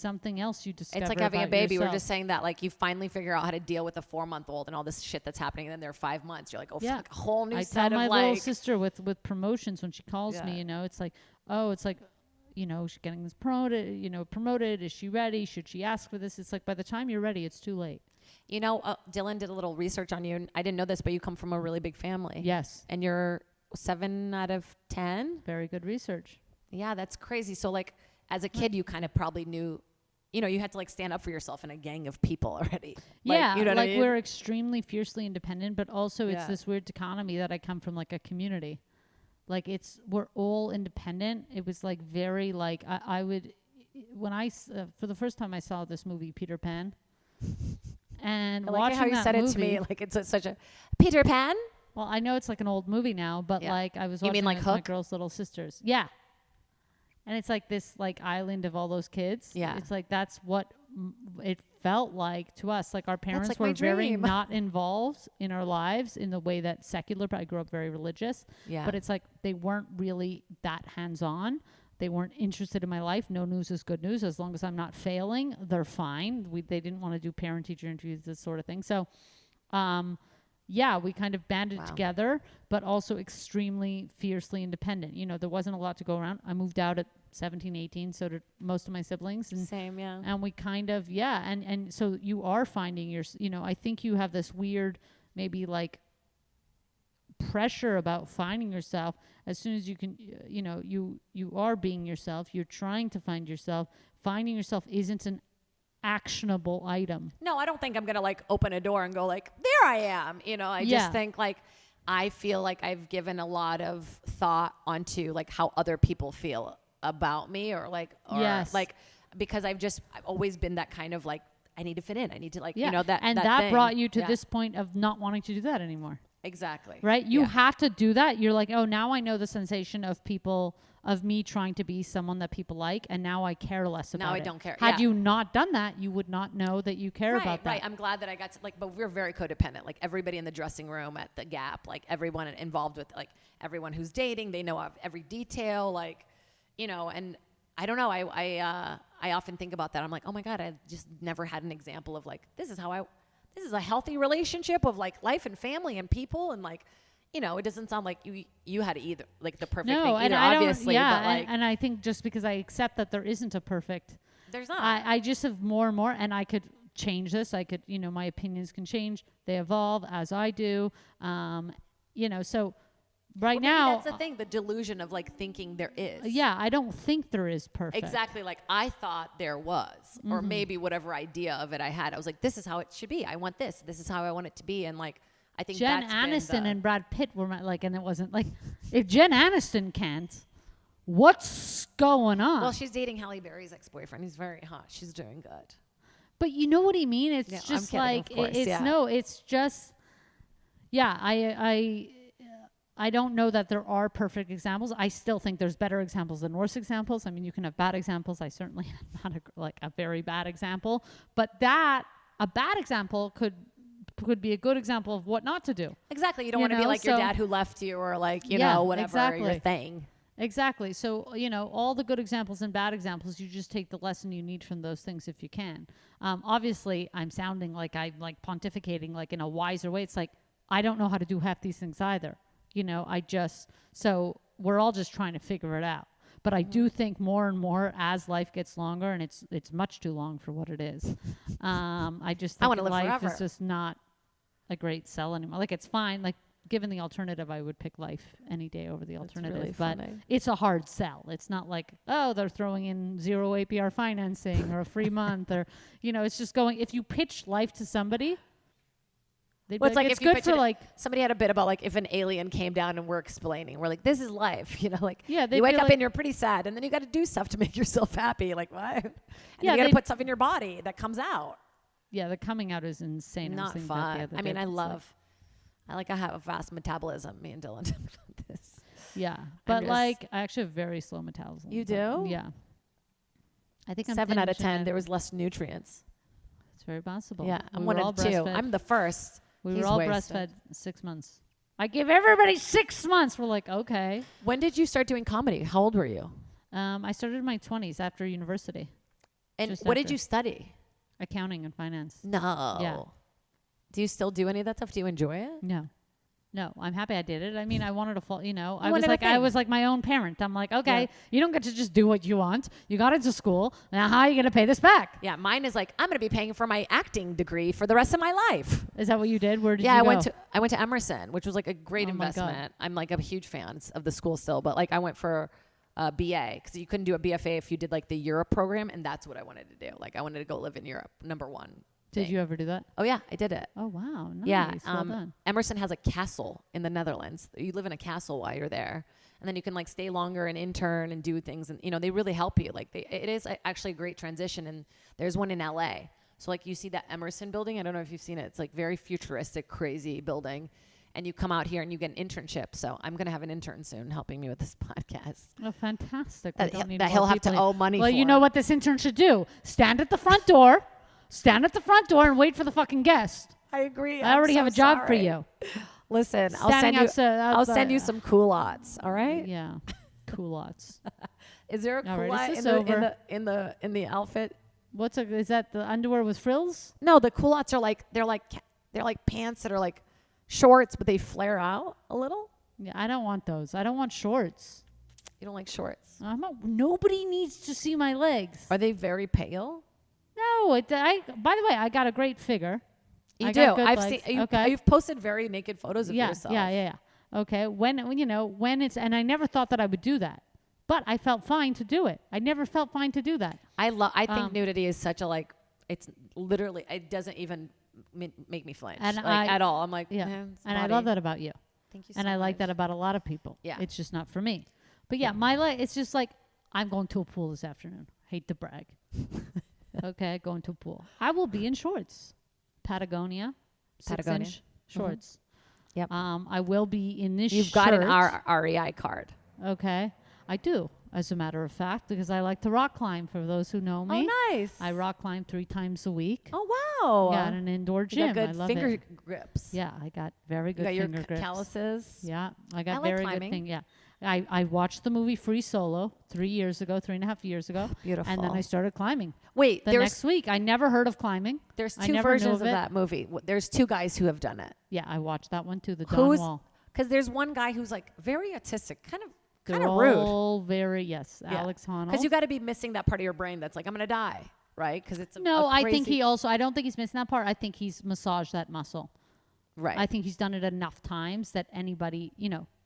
S1: else you discover.
S2: It's like having a
S1: about
S2: baby.
S1: yourself.
S2: We're just saying that, like, you finally figure out how to deal with a 4-month-old and all this shit that's happening. And then they're 5 months. You're like, oh,
S1: Yeah.
S2: fuck, a whole new
S1: I
S2: set
S1: tell my
S2: of
S1: little
S2: like.
S1: sister with promotions when she calls
S2: Yeah.
S1: me, it's like, she's getting this promoted. Is she ready? Should she ask for this? It's like by the time you're ready, it's too late.
S2: Dylan did a little research on you. And I didn't know this, but you come from a really big family.
S1: Yes.
S2: And you're 7 out of 10.
S1: Very good research.
S2: Yeah, that's crazy. So, like, as a kid, you kind of probably knew, you had to like stand up for yourself in a gang of people already.
S1: Yeah,
S2: you know what I mean?
S1: we're extremely fiercely independent, but also it's
S2: Yeah.
S1: this weird dichotomy that I come from like a community. Like we're all independent. It was like very like I would, when for the first time I saw this movie Peter Pan, and
S2: I like
S1: watching
S2: how you
S1: that
S2: said
S1: movie,
S2: it to me like it's such a Peter Pan.
S1: well, I know it's like an old movie now, but
S2: Yeah.
S1: like I was
S2: You
S1: watching
S2: mean like
S1: it with my
S2: Hook?
S1: girl's little sisters. Yeah. And it's like this like island of all those kids.
S2: Yeah.
S1: It's like that's what it felt like to us. Like our parents
S2: like
S1: were
S2: my
S1: very
S2: dream.
S1: not involved in our lives in the way that secular, I grew up very religious.
S2: Yeah.
S1: But it's like they weren't really that hands-on. They weren't interested in my life. No news is good news. As long as I'm not failing, they're fine. They didn't want to do parent-teacher interviews, this sort of thing. So, we kind of banded
S2: Wow.
S1: together, but also extremely fiercely independent. There wasn't a lot to go around. I moved out at 17, 18. So did most of my siblings. And
S2: Same, yeah.
S1: and we kind of, and so you are finding I think you have this weird, maybe like pressure about finding yourself. As soon as you can, you are being yourself. You're trying to find yourself. Finding yourself isn't an actionable item.
S2: No, I don't think I'm gonna like open a door and go like, there I am. I
S1: Yeah.
S2: just think like I feel like I've given a lot of thought onto like how other people feel about me or
S1: Yes.
S2: like because I've always been that kind of like I need to fit in. I need to like
S1: Yeah.
S2: that
S1: and
S2: that
S1: that
S2: thing.
S1: brought you to
S2: Yeah.
S1: this point of not wanting to do that anymore.
S2: Exactly.
S1: Right? You
S2: Yeah.
S1: have to do that. You're like, oh, now I know the sensation of me trying to be someone that people like, and now I care less about it.
S2: Now I don't care.
S1: Had
S2: Yeah.
S1: you not done that, you would not know that you care about that.
S2: Right. I'm glad that I got to but we're very codependent. Like everybody in the dressing room at the Gap, like everyone involved with like everyone who's dating, they know of every detail, and I don't know. I often think about that. I'm like, oh my God, I just never had an example of like, this is a healthy relationship of like life and family and people and like, it doesn't sound like you had either like the perfect thing
S1: and
S2: either,
S1: I
S2: obviously.
S1: don't,
S2: but like,
S1: and I think just because I accept that there isn't a perfect,
S2: there's not.
S1: I just have more and more, and I could change this. I could, my opinions can change. They evolve as I do. So right
S2: Well, maybe
S1: now,
S2: that's the thing, the delusion of like thinking there is.
S1: I don't think there is perfect.
S2: Exactly. Like I thought there was, or maybe whatever idea of it I had. I was like, this is how it should be. I want this. This is how I want it to be. And like, I think
S1: Jen
S2: that's
S1: Aniston
S2: been
S1: and Brad Pitt were like, and it wasn't like, if Jen Aniston can't, what's going on?
S2: well, she's dating Halle Berry's ex-boyfriend. He's very hot. She's doing good.
S1: But you know what I mean? It's
S2: Yeah, I'm
S1: just
S2: kidding,
S1: like
S2: of course,
S1: it's
S2: yeah.
S1: no, it's just I don't know that there are perfect examples. I still think there's better examples than worse examples. I mean, you can have bad examples. I certainly am not a very bad example, but a bad example could be a good example of what not to do.
S2: Exactly. You don't
S1: You
S2: want to be
S1: know,
S2: like your
S1: so-
S2: dad who left you or like,
S1: Yeah,
S2: whatever your
S1: exactly.
S2: thing.
S1: Exactly. So, all the good examples and bad examples, you just take the lesson you need from those things if you can. Obviously, I'm sounding like I'm like pontificating like in a wiser way. It's like, I don't know how to do half these things either. So we're all just trying to figure it out. But I do think more and more as life gets longer, and it's much too long for what it is. I just think
S2: wanna live
S1: life
S2: forever.
S1: is just not a great sell anymore. Like, it's fine. Like, given the alternative, I would pick life any day over the alternative.
S2: really
S1: but
S2: funny.
S1: it's a hard sell. It's not like, oh, they're throwing in 0 APR financing or a free month, or it's just going. If you pitch life to somebody, they'd be
S2: Well, it's like
S1: it's
S2: if you
S1: good for
S2: pitch it-
S1: like.
S2: Somebody had a bit about like if an alien came down and we're explaining, we're like, this is life, like
S1: Yeah, they'd
S2: you wake
S1: be
S2: up
S1: like-
S2: and you're pretty sad, and then you got to do stuff to make yourself happy. Like what? And
S1: Yeah,
S2: you got to
S1: they'd-
S2: put stuff in your body that comes out.
S1: Yeah, the coming out is insane. I was
S2: Not
S1: thinking that the
S2: fun.
S1: other
S2: I mean,
S1: day.
S2: I
S1: It's
S2: love. I have a fast metabolism. Me and Dylan talked about this.
S1: Yeah, but
S2: just-
S1: like I actually have very slow metabolism.
S2: You
S1: but
S2: do?
S1: Yeah. I think I'm
S2: 7 out of 10.
S1: genetic.
S2: There was less nutrients.
S1: It's very possible.
S2: Yeah, I'm
S1: We
S2: one
S1: were all
S2: of 2.
S1: breastfed.
S2: I'm the first.
S1: We
S2: He's
S1: were all
S2: wasted.
S1: breastfed 6 months. I give everybody 6 months. We're like, okay.
S2: When did you start doing comedy? How old were you?
S1: I started in my 20s after university,
S2: And
S1: Just
S2: what did
S1: after.
S2: you study?
S1: accounting and finance.
S2: No.
S1: Yeah.
S2: Do you still do any of that stuff? Do you enjoy it?
S1: No, I'm happy I did it. I mean, I wanted to fall, I
S2: wanted
S1: was
S2: a
S1: like, I
S2: thing.
S1: was like my own parent. I'm like, okay,
S2: Yeah.
S1: you don't get to just do what you want. You got into school. Now, how are you going to pay this back?
S2: Yeah, mine is like I'm going to be paying for my acting degree for the rest of my life.
S1: Is that what you did? Where did
S2: Yeah,
S1: you
S2: I
S1: go?
S2: went to Emerson, which was like a great
S1: Oh my God.
S2: investment. I'm like a huge fan of the school still, but like I went for a BA because you couldn't do a BFA if you did like the Europe program, and that's what I wanted to do. Like I wanted to go live in Europe. Number one.
S1: Did
S2: thing.
S1: you ever do that?
S2: Oh yeah, I did it.
S1: Oh, wow. Nice.
S2: Yeah,
S1: Well done.
S2: Emerson has a castle in the Netherlands. You live in a castle while you're there, and then you can like stay longer and intern and do things, and they really help you. Like it is actually a great transition. And there's one in LA. So like you see that Emerson building. I don't know if you've seen it. It's like very futuristic, crazy building. And you come out here and you get an internship. So I'm gonna have an intern soon helping me with this podcast.
S1: Oh, fantastic. We
S2: That
S1: don't need
S2: that
S1: more
S2: he'll have to
S1: people here.
S2: owe money
S1: Well,
S2: for.
S1: you know what this intern should do? Stand at the front door. Stand at the front door and wait for the fucking guest.
S2: I agree.
S1: I already have a job for you.
S2: Listen, I'll
S1: Standing
S2: send you.
S1: outside-
S2: I'll send you
S1: outside.
S2: some culottes. All right.
S1: Yeah. Culottes.
S2: Is there a
S1: All right,
S2: culotte
S1: is
S2: in
S1: this
S2: the,
S1: over?
S2: in the outfit?
S1: Is that the underwear with frills?
S2: No, the culottes are like they're like pants that are like shorts, but they flare out a little.
S1: Yeah, I don't want those. I don't want shorts.
S2: You don't like shorts?
S1: Nobody needs to see my legs.
S2: Are they very pale?
S1: No, by the way, I got a great figure.
S2: You
S1: I
S2: do.
S1: got good
S2: I've
S1: legs.
S2: seen.
S1: Okay.
S2: You've posted very naked photos of yourself.
S1: Yeah. Okay. When it's, and I never thought that I would do that, but I felt fine to do it. I never felt fine to do that.
S2: I think nudity is such a like. It's literally. It doesn't even make me flinch
S1: And
S2: at all. I'm like,
S1: Yeah.
S2: eh,
S1: And
S2: it's
S1: I
S2: body.
S1: love that about you.
S2: Thank you so
S1: And I like
S2: much.
S1: that about a lot of people.
S2: Yeah.
S1: It's just not for me. But yeah, my leg, it's just like, I'm going to a pool this afternoon. Hate to brag. Okay, going to a pool. I will be in shorts. Patagonia.
S2: Patagonia.
S1: 6-inch shorts.
S2: Yep.
S1: I will be in this
S2: You've
S1: shirt.
S2: got an REI card.
S1: Okay. I do, as a matter of fact, because I like to rock climb, for those who know me.
S2: Oh, nice.
S1: I rock climb 3 times a week.
S2: Oh wow.
S1: Got an indoor
S2: You
S1: gym.
S2: got good
S1: I love
S2: finger
S1: it.
S2: grips.
S1: Yeah, I got very
S2: You
S1: good
S2: got your
S1: finger grips.
S2: calluses.
S1: Yeah, I got
S2: I like
S1: very
S2: climbing.
S1: good thing. Yeah, I watched the movie Free Solo 3.5 years ago.
S2: Beautiful.
S1: And then I started climbing.
S2: Wait,
S1: The next week, I never heard of climbing.
S2: there's
S1: I
S2: 2
S1: never knew
S2: versions
S1: of
S2: of
S1: it.
S2: that movie. There's 2 guys who have done it.
S1: Yeah, I watched that one too. The Dawn Wall.
S2: Because there's one guy who's like very autistic, kind of
S1: They're
S2: rude.
S1: all very Alex Honnold.
S2: Because you got to be missing that part of your brain that's like, I'm gonna die, right? Because it's
S1: No,
S2: a
S1: I think
S2: crazy-
S1: I don't think he's missing that part. I think he's massaged that muscle.
S2: right.
S1: I think he's done it enough times that anybody,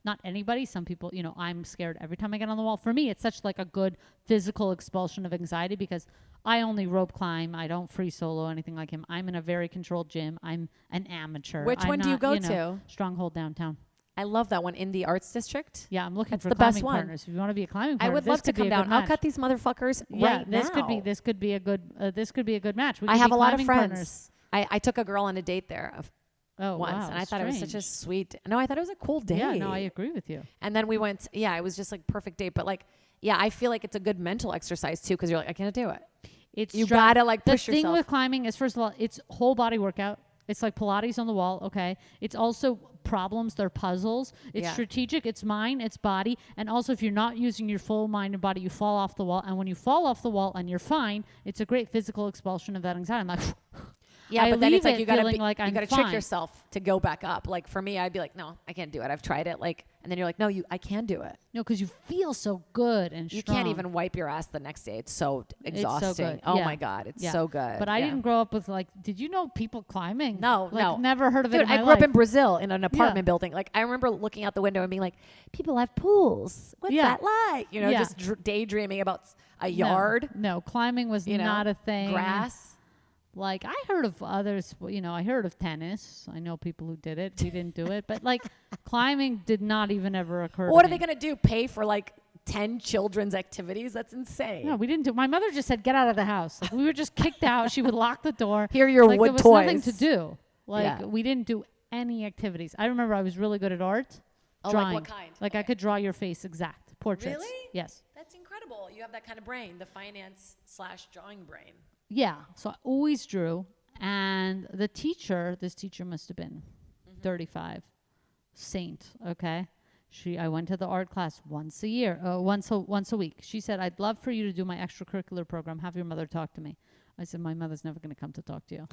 S1: not anybody, some people, I'm scared every time I get on the wall. For me, it's such like a good physical expulsion of anxiety because I only rope climb. I don't free solo anything like him. I'm in a very controlled gym. I'm an amateur.
S2: Which
S1: I'm
S2: one do you
S1: not,
S2: go to?
S1: Stronghold downtown.
S2: I love that one in the Arts District.
S1: Yeah, I'm looking
S2: That's
S1: for
S2: the best
S1: climbing
S2: one.
S1: partners. If you want to be a climbing
S2: I
S1: partner,
S2: would
S1: this
S2: love to
S1: could be
S2: come
S1: a
S2: down.
S1: good
S2: I'll
S1: match.
S2: cut these motherfuckers
S1: Yeah,
S2: right
S1: this
S2: now.
S1: could be a good match. We
S2: I
S1: could
S2: have
S1: be
S2: a lot of
S1: climbing
S2: friends.
S1: partners.
S2: I took a girl on a date there
S1: Oh,
S2: once,
S1: wow,
S2: and I thought it was such a
S1: strange.
S2: sweet. No, I thought it was a cool date.
S1: Yeah, no, I agree with you.
S2: And then we went. Yeah, it was just like perfect date. But like, yeah, I feel like it's a good mental exercise too because you're like, I can't do it.
S1: It's
S2: You gotta, like, push
S1: The thing
S2: yourself.
S1: with climbing is, first of all, it's whole body workout. It's like Pilates on the wall. Okay. It's also problems, they're puzzles. It's
S2: Yeah.
S1: strategic, it's mind, it's body. And also, if you're not using your full mind and body, you fall off the wall. And when you fall off the wall and you're fine, it's a great physical expulsion of that anxiety. I'm like,
S2: Yeah,
S1: I
S2: but then
S1: leave
S2: it's like
S1: it
S2: you gotta
S1: feeling like
S2: you
S1: I'm
S2: gotta trick
S1: fine.
S2: yourself to go back up. Like for me, I'd be like, no, I can't do it. I've tried it. Like, and then you're like, no, I can do it.
S1: No, because you feel so good and
S2: You
S1: strong.
S2: can't even wipe your ass the next day. It's so exhausting.
S1: It's so good.
S2: Oh
S1: Yeah.
S2: my god, it's
S1: Yeah.
S2: so good.
S1: But I
S2: Yeah.
S1: didn't grow up with like, did you know people climbing?
S2: No,
S1: like,
S2: no.
S1: Never heard of it
S2: Dude,
S1: in my
S2: I grew
S1: life.
S2: up in Brazil in an apartment building. Like I remember looking out the window and being like, people have pools. What's
S1: Yeah.
S2: that like? You know,
S1: Yeah.
S2: just daydreaming about a yard.
S1: No, climbing was
S2: You know,
S1: not a thing.
S2: grass.
S1: Like I heard of others, I heard of tennis. I know people who did it. We didn't do it, but like climbing did not even ever occur.
S2: What
S1: to
S2: are they
S1: me.
S2: gonna do? Pay for like 10 children's activities? That's insane.
S1: No, we didn't do. My mother just said, "Get out of the house." Like we were just kicked out. She would lock the door.
S2: Here are your
S1: like,
S2: wood
S1: there was
S2: toys.
S1: nothing to do. Like
S2: Yeah.
S1: we didn't do any activities. I remember I was really good at art.
S2: Oh, like
S1: drawing.
S2: what kind?
S1: Like I could draw your face exact portraits.
S2: Really?
S1: Yes.
S2: That's incredible. You have that kind of brain, the finance/drawing brain.
S1: Yeah. So I always drew. And the teacher, this teacher must have been 35, saint, okay? I went to the art class once a week. She said, I'd love for you to do my extracurricular program. Have your mother talk to me. I said, my mother's never going to come to talk to you.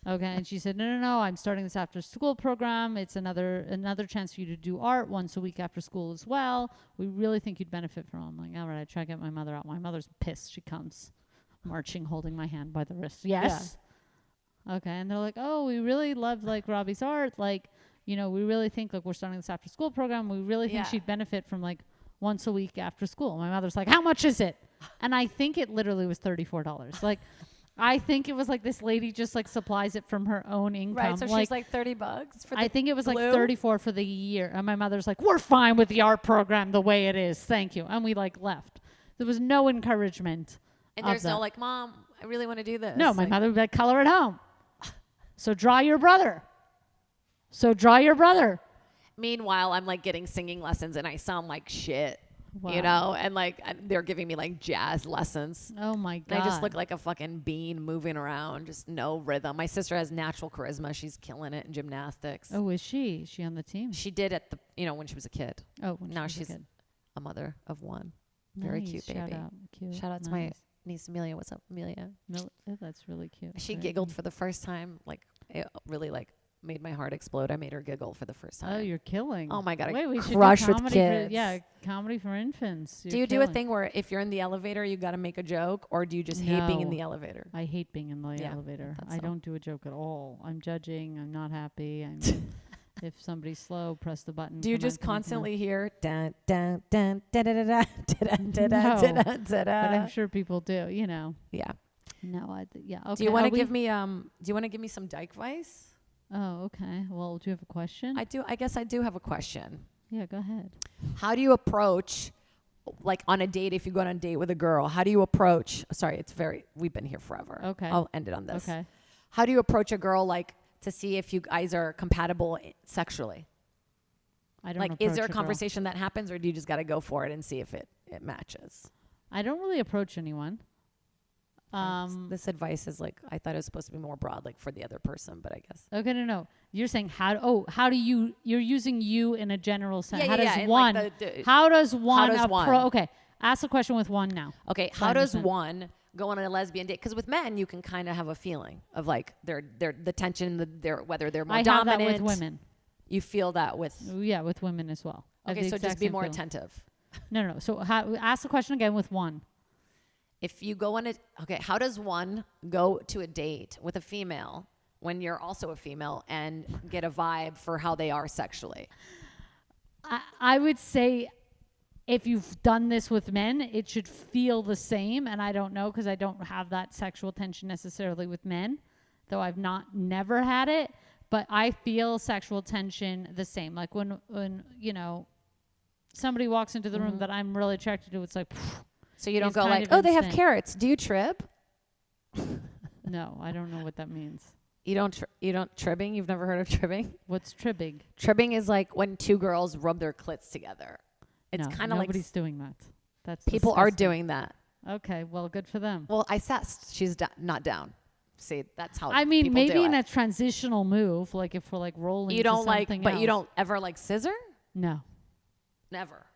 S1: Okay. And she said, no, I'm starting this after school program. It's another chance for you to do art once a week after school as well. We really think you'd benefit from it. I'm like, all right, I try to get my mother out. My mother's pissed. She comes marching, holding my hand by the wrist. Yes. Okay. And they're like, oh, we really love like Robbie's art. Like, we really think like we're starting this after school program. We really think
S2: Yeah.
S1: she'd benefit from like once a week after school. My mother's like, how much is it? And I think it literally was $34. Like, I think it was like this lady just like supplies it from her own income.
S2: Right. So she's like $30 for the
S1: I think it was like
S2: glue?
S1: 34 for the year. And my mother's like, we're fine with the art program the way it is. Thank you. And we like left. There was no encouragement.
S2: And
S1: of
S2: there's no
S1: that.
S2: like, Mom, I really want to do this.
S1: No, my
S2: Like,
S1: mother would be like, color at home. So draw your brother.
S2: Meanwhile, I'm like getting singing lessons and I sound like shit.
S1: Wow.
S2: You know, and like they're giving me like jazz lessons.
S1: Oh my God.
S2: And I just look like a fucking bean moving around, just no rhythm. My sister has natural charisma. She's killing it in gymnastics.
S1: Oh, is she? Is she on the team?
S2: She did at when she was a kid.
S1: Oh, when
S2: Now
S1: she was
S2: she's
S1: a kid.
S2: a mother of one. Very
S1: Nice.
S2: cute
S1: Shout
S2: baby.
S1: out. Cute.
S2: Shout out to my niece Amelia. What's up, Amelia?
S1: Oh, that's really cute.
S2: She
S1: Very
S2: giggled
S1: nice.
S2: for the first time. Like it really like made my heart explode. I made her giggle for the first time.
S1: Oh, you're killing.
S2: Oh my God, I
S1: Wait, we should
S2: crush
S1: do
S2: with
S1: comedy
S2: kids.
S1: comedy for infants.
S2: Do you do a thing where if you're in the elevator, you got to make a joke, or do you just hate being in
S1: No.
S2: the elevator?
S1: I hate being in the
S2: Yeah,
S1: elevator.
S2: that's
S1: I
S2: so.
S1: don't do a joke at all. I'm judging. I'm not happy. If somebody's slow, press the button.
S2: Do you
S1: Come on,
S2: just
S1: come on, come on.
S2: constantly hear dun dun dun da da da da da da da
S1: No,
S2: da da
S1: But I'm
S2: da?
S1: sure people do.
S2: Yeah.
S1: No, yeah. Okay.
S2: Do you want
S1: are
S2: to
S1: we-
S2: give me Do you want to give me some dyke advice?
S1: Oh, okay. Well, do you have a question?
S2: I do. I guess I do have a question.
S1: Yeah, go ahead.
S2: How do you approach, like on a date? If you go on a date with a girl, how do you approach? Sorry, we've been here forever.
S1: Okay.
S2: I'll end it on this.
S1: Okay.
S2: How do you approach a girl like to see if you guys are compatible sexually?
S1: I don't
S2: Like, is there a
S1: approach girl.
S2: conversation that happens, or do you just got to go for it and see if it matches?
S1: I don't really approach anyone.
S2: This advice is like, I thought it was supposed to be more broad, like for the other person, but I guess.
S1: Okay, no. You're saying you're using you in a general sense.
S2: Yeah,
S1: How
S2: yeah,
S1: does
S2: yeah, in
S1: one,
S2: like the-
S1: how does one,
S2: one?
S1: okay, ask a question with one now.
S2: Okay,
S1: So I
S2: how does
S1: understand.
S2: one go on a lesbian date? Because with men, you can kind of have a feeling of like the tension, whether they're more
S1: I have
S2: dominant.
S1: that with women.
S2: You feel that with.
S1: Yeah, with women as well. I have
S2: Okay,
S1: the
S2: so
S1: exact
S2: just be
S1: same
S2: more
S1: feeling.
S2: attentive.
S1: No. So ask the question again with one.
S2: If you go on how does one go to a date with a female when you're also a female and get a vibe for how they are sexually?
S1: I would say if you've done this with men, it should feel the same. And I don't know because I don't have that sexual tension necessarily with men, though I've never had it. But I feel sexual tension the same. Like when somebody walks into the room that I'm really attracted to, it's like,
S2: So you don't
S1: It's
S2: go
S1: kind
S2: like,
S1: of
S2: oh, they have
S1: instant.
S2: carrots. Do you trib?
S1: no, I don't know what that means.
S2: You don't tribbing? You've never heard of tribbing?
S1: What's tribbing?
S2: Tribbing is like when two girls rub their clits together. It's
S1: No,
S2: kind of like
S1: nobody's doing that. That's
S2: people are
S1: disgusting.
S2: doing that.
S1: Okay, well, good for them.
S2: Well, I sassed. She's not down. See, that's how
S1: I mean,
S2: people
S1: maybe
S2: do
S1: in
S2: it.
S1: a transitional move, like if we're like rolling.
S2: You
S1: to
S2: don't like,
S1: something
S2: but you
S1: else.
S2: don't ever like scissor?
S1: No,
S2: Never.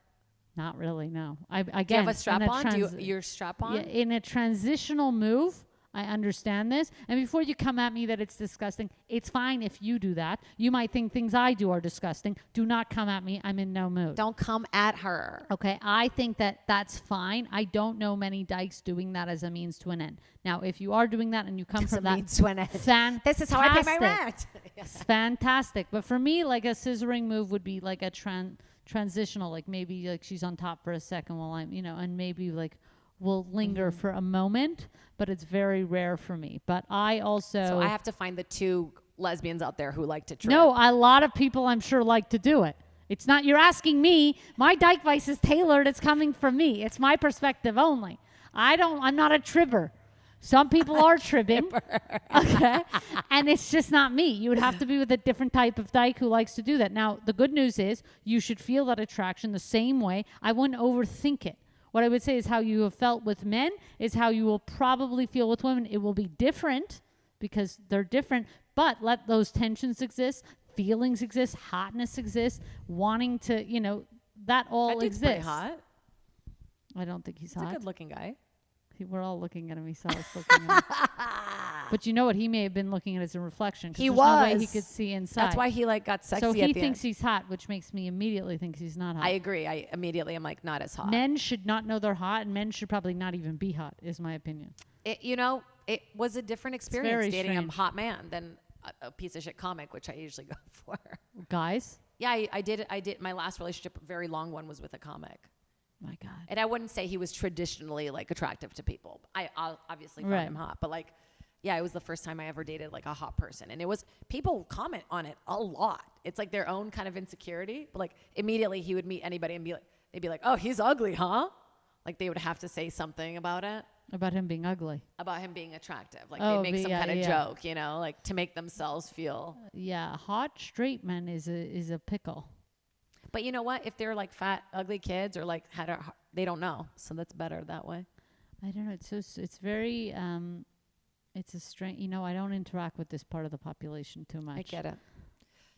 S1: not really. No. I
S2: Do you
S1: again.
S2: have a strap
S1: in
S2: on? You're strap on?
S1: Yeah, in a transitional move, I understand this. And before you come at me that it's disgusting, it's fine if you do that. You might think things I do are disgusting. Do not come at me. I'm in no mood.
S2: Don't come at her.
S1: Okay, I think that that's fine. I don't know many dykes doing that as a means to an end. Now, if you are doing that and you come
S2: As a
S1: from that,
S2: means to an end.
S1: fantastic.
S2: This is how I pay my rent.
S1: It's fantastic. But for me, like a scissoring move would be like a transitional, like maybe like she's on top for a second while I'm, and maybe like we'll linger for a moment, but it's very rare for me. But I also...
S2: So I have to find the 2 lesbians out there who like to trip.
S1: No, a lot of people I'm sure like to do it. It's not, you're asking me, my dyke vice is tailored, it's coming from me. It's my perspective only. I'm not a tribber. Some people are tribbing, okay? And it's just not me. You would have to be with a different type of dyke who likes to do that. Now, the good news is you should feel that attraction the same way. I wouldn't overthink it. What I would say is how you have felt with men is how you will probably feel with women. It will be different because they're different, but let those tensions exist, feelings exist, hotness exists, wanting to, that all
S2: That dude's
S1: exists.
S2: pretty hot.
S1: I don't think he's
S2: He's a
S1: hot.
S2: good-looking guy.
S1: We're all looking at him. He saw us looking at him. But you know what? He may have been looking at it as a reflection. 'Cause
S2: He
S1: there's no way he
S2: was.
S1: could see inside.
S2: That's why he got sexy
S1: So
S2: at
S1: he
S2: the
S1: thinks
S2: end.
S1: he's hot, which makes me immediately think he's not hot.
S2: I agree. I immediately am like, not as hot.
S1: Men should not know they're hot, and men should probably not even be hot, is my opinion.
S2: It was a different experience
S1: very
S2: dating
S1: strange.
S2: a hot man than a piece of shit comic, which I usually go for.
S1: Guys?
S2: Yeah, I did. My last relationship, very long one, was with a comic.
S1: My God.
S2: And I wouldn't say he was traditionally like attractive to people. I obviously found
S1: Right.
S2: him hot, but like, yeah, it was the first time I ever dated like a hot person, and it was people comment on it a lot. It's like their own kind of insecurity, but like immediately he would meet anybody and they'd be like, oh, he's ugly, huh? Like they would have to say something about it,
S1: About him being ugly.
S2: about him being attractive. Like
S1: Oh,
S2: they make some
S1: yeah,
S2: kind of
S1: yeah.
S2: joke, like to make themselves feel.
S1: Yeah, hot straight men is a pickle.
S2: But you know what? If they're like fat, ugly kids or like they don't know, so that's better that way.
S1: I don't know. It's very, it's a strange, I don't interact with this part of the population too much.
S2: I get it.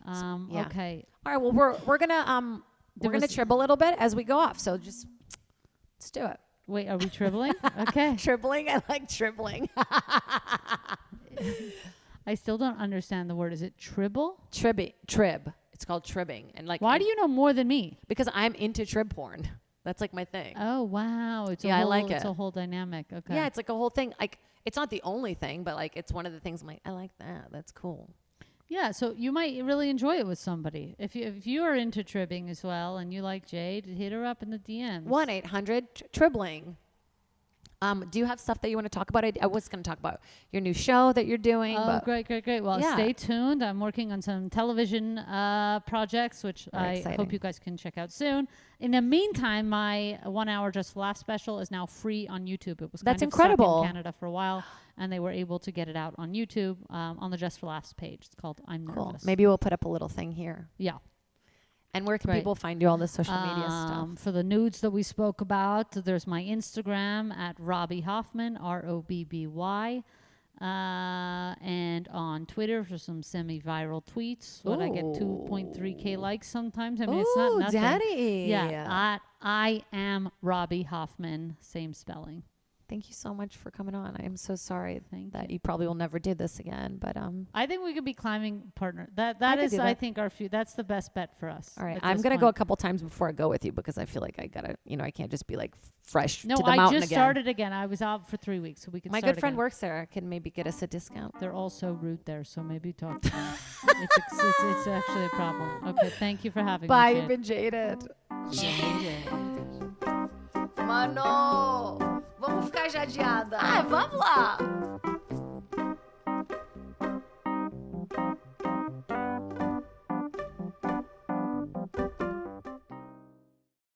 S2: Yeah.
S1: Okay.
S2: All right. Well, we're gonna trib a little bit as we go off. So just let's do it.
S1: Wait, are we tribbling? Okay.
S2: Tribbling. I like tribbling.
S1: I still don't understand the word. Is it tribble?
S2: Trib. It's called tribbing. And like,
S1: Why do you know more than me?
S2: Because I'm into trib porn. That's like my thing.
S1: Oh, wow. It's
S2: Yeah, I like
S1: It's
S2: it.
S1: a whole dynamic. Okay.
S2: Yeah, it's like a whole thing. Like, it's not the only thing, but like, it's one of the things I'm like, I like that. That's cool.
S1: Yeah, so you might really enjoy it with somebody. If you are into tribbing as well and you like Jade, hit her up in the DMs.
S2: 1-800-TRIBBLING. Do you have stuff that you want to talk about? I was going to talk about your new show that you're doing.
S1: Oh,
S2: but
S1: great. Well,
S2: Yeah.
S1: stay tuned. I'm working on some television projects, which
S2: Very
S1: I
S2: exciting.
S1: hope you guys can check out soon. In the meantime, my 1 hour Just for Laughs special is now free on YouTube. It was
S2: That's
S1: kind of stuck
S2: incredible.
S1: in Canada for a while, and they were able to get it out on YouTube on the Just for Laughs page. It's called I'm
S2: Cool.
S1: Nervous.
S2: Maybe we'll put up a little thing here.
S1: Yeah.
S2: And where can
S1: Great.
S2: people find you, all the social media stuff?
S1: For the nudes that we spoke about, there's my Instagram at Robbie Hoffman, ROBBY. And on Twitter for some semi-viral tweets. What I get 2.3K likes sometimes. I mean, it's not
S2: Ooh,
S1: nothing.
S2: daddy.
S1: Yeah. I am Robbie Hoffman, same spelling.
S2: Thank you so much for coming on. I am so sorry
S1: Thank
S2: that you probably will never do this again, but
S1: I think we could be climbing partner. That
S2: could
S1: is,
S2: do
S1: I
S2: that.
S1: think, that's the best bet for us.
S2: all right.
S1: at
S2: I'm
S1: this
S2: going to go a
S1: point.
S2: couple times before I go with you because I feel like I got to, I can't just be like fresh
S1: No,
S2: to the
S1: I
S2: mountain
S1: just
S2: again.
S1: started again. I was out for 3 weeks, so we could
S2: My
S1: start
S2: good friend
S1: again.
S2: works there. Can maybe get us a discount.
S1: They're all so rude there, so maybe talk to them. it's actually a problem. Okay, thank you for having
S2: Bye.
S1: me.
S2: You've been jaded.
S3: Jaded. Mano, vamos ficar jadeada.
S2: Ah, vamos lá.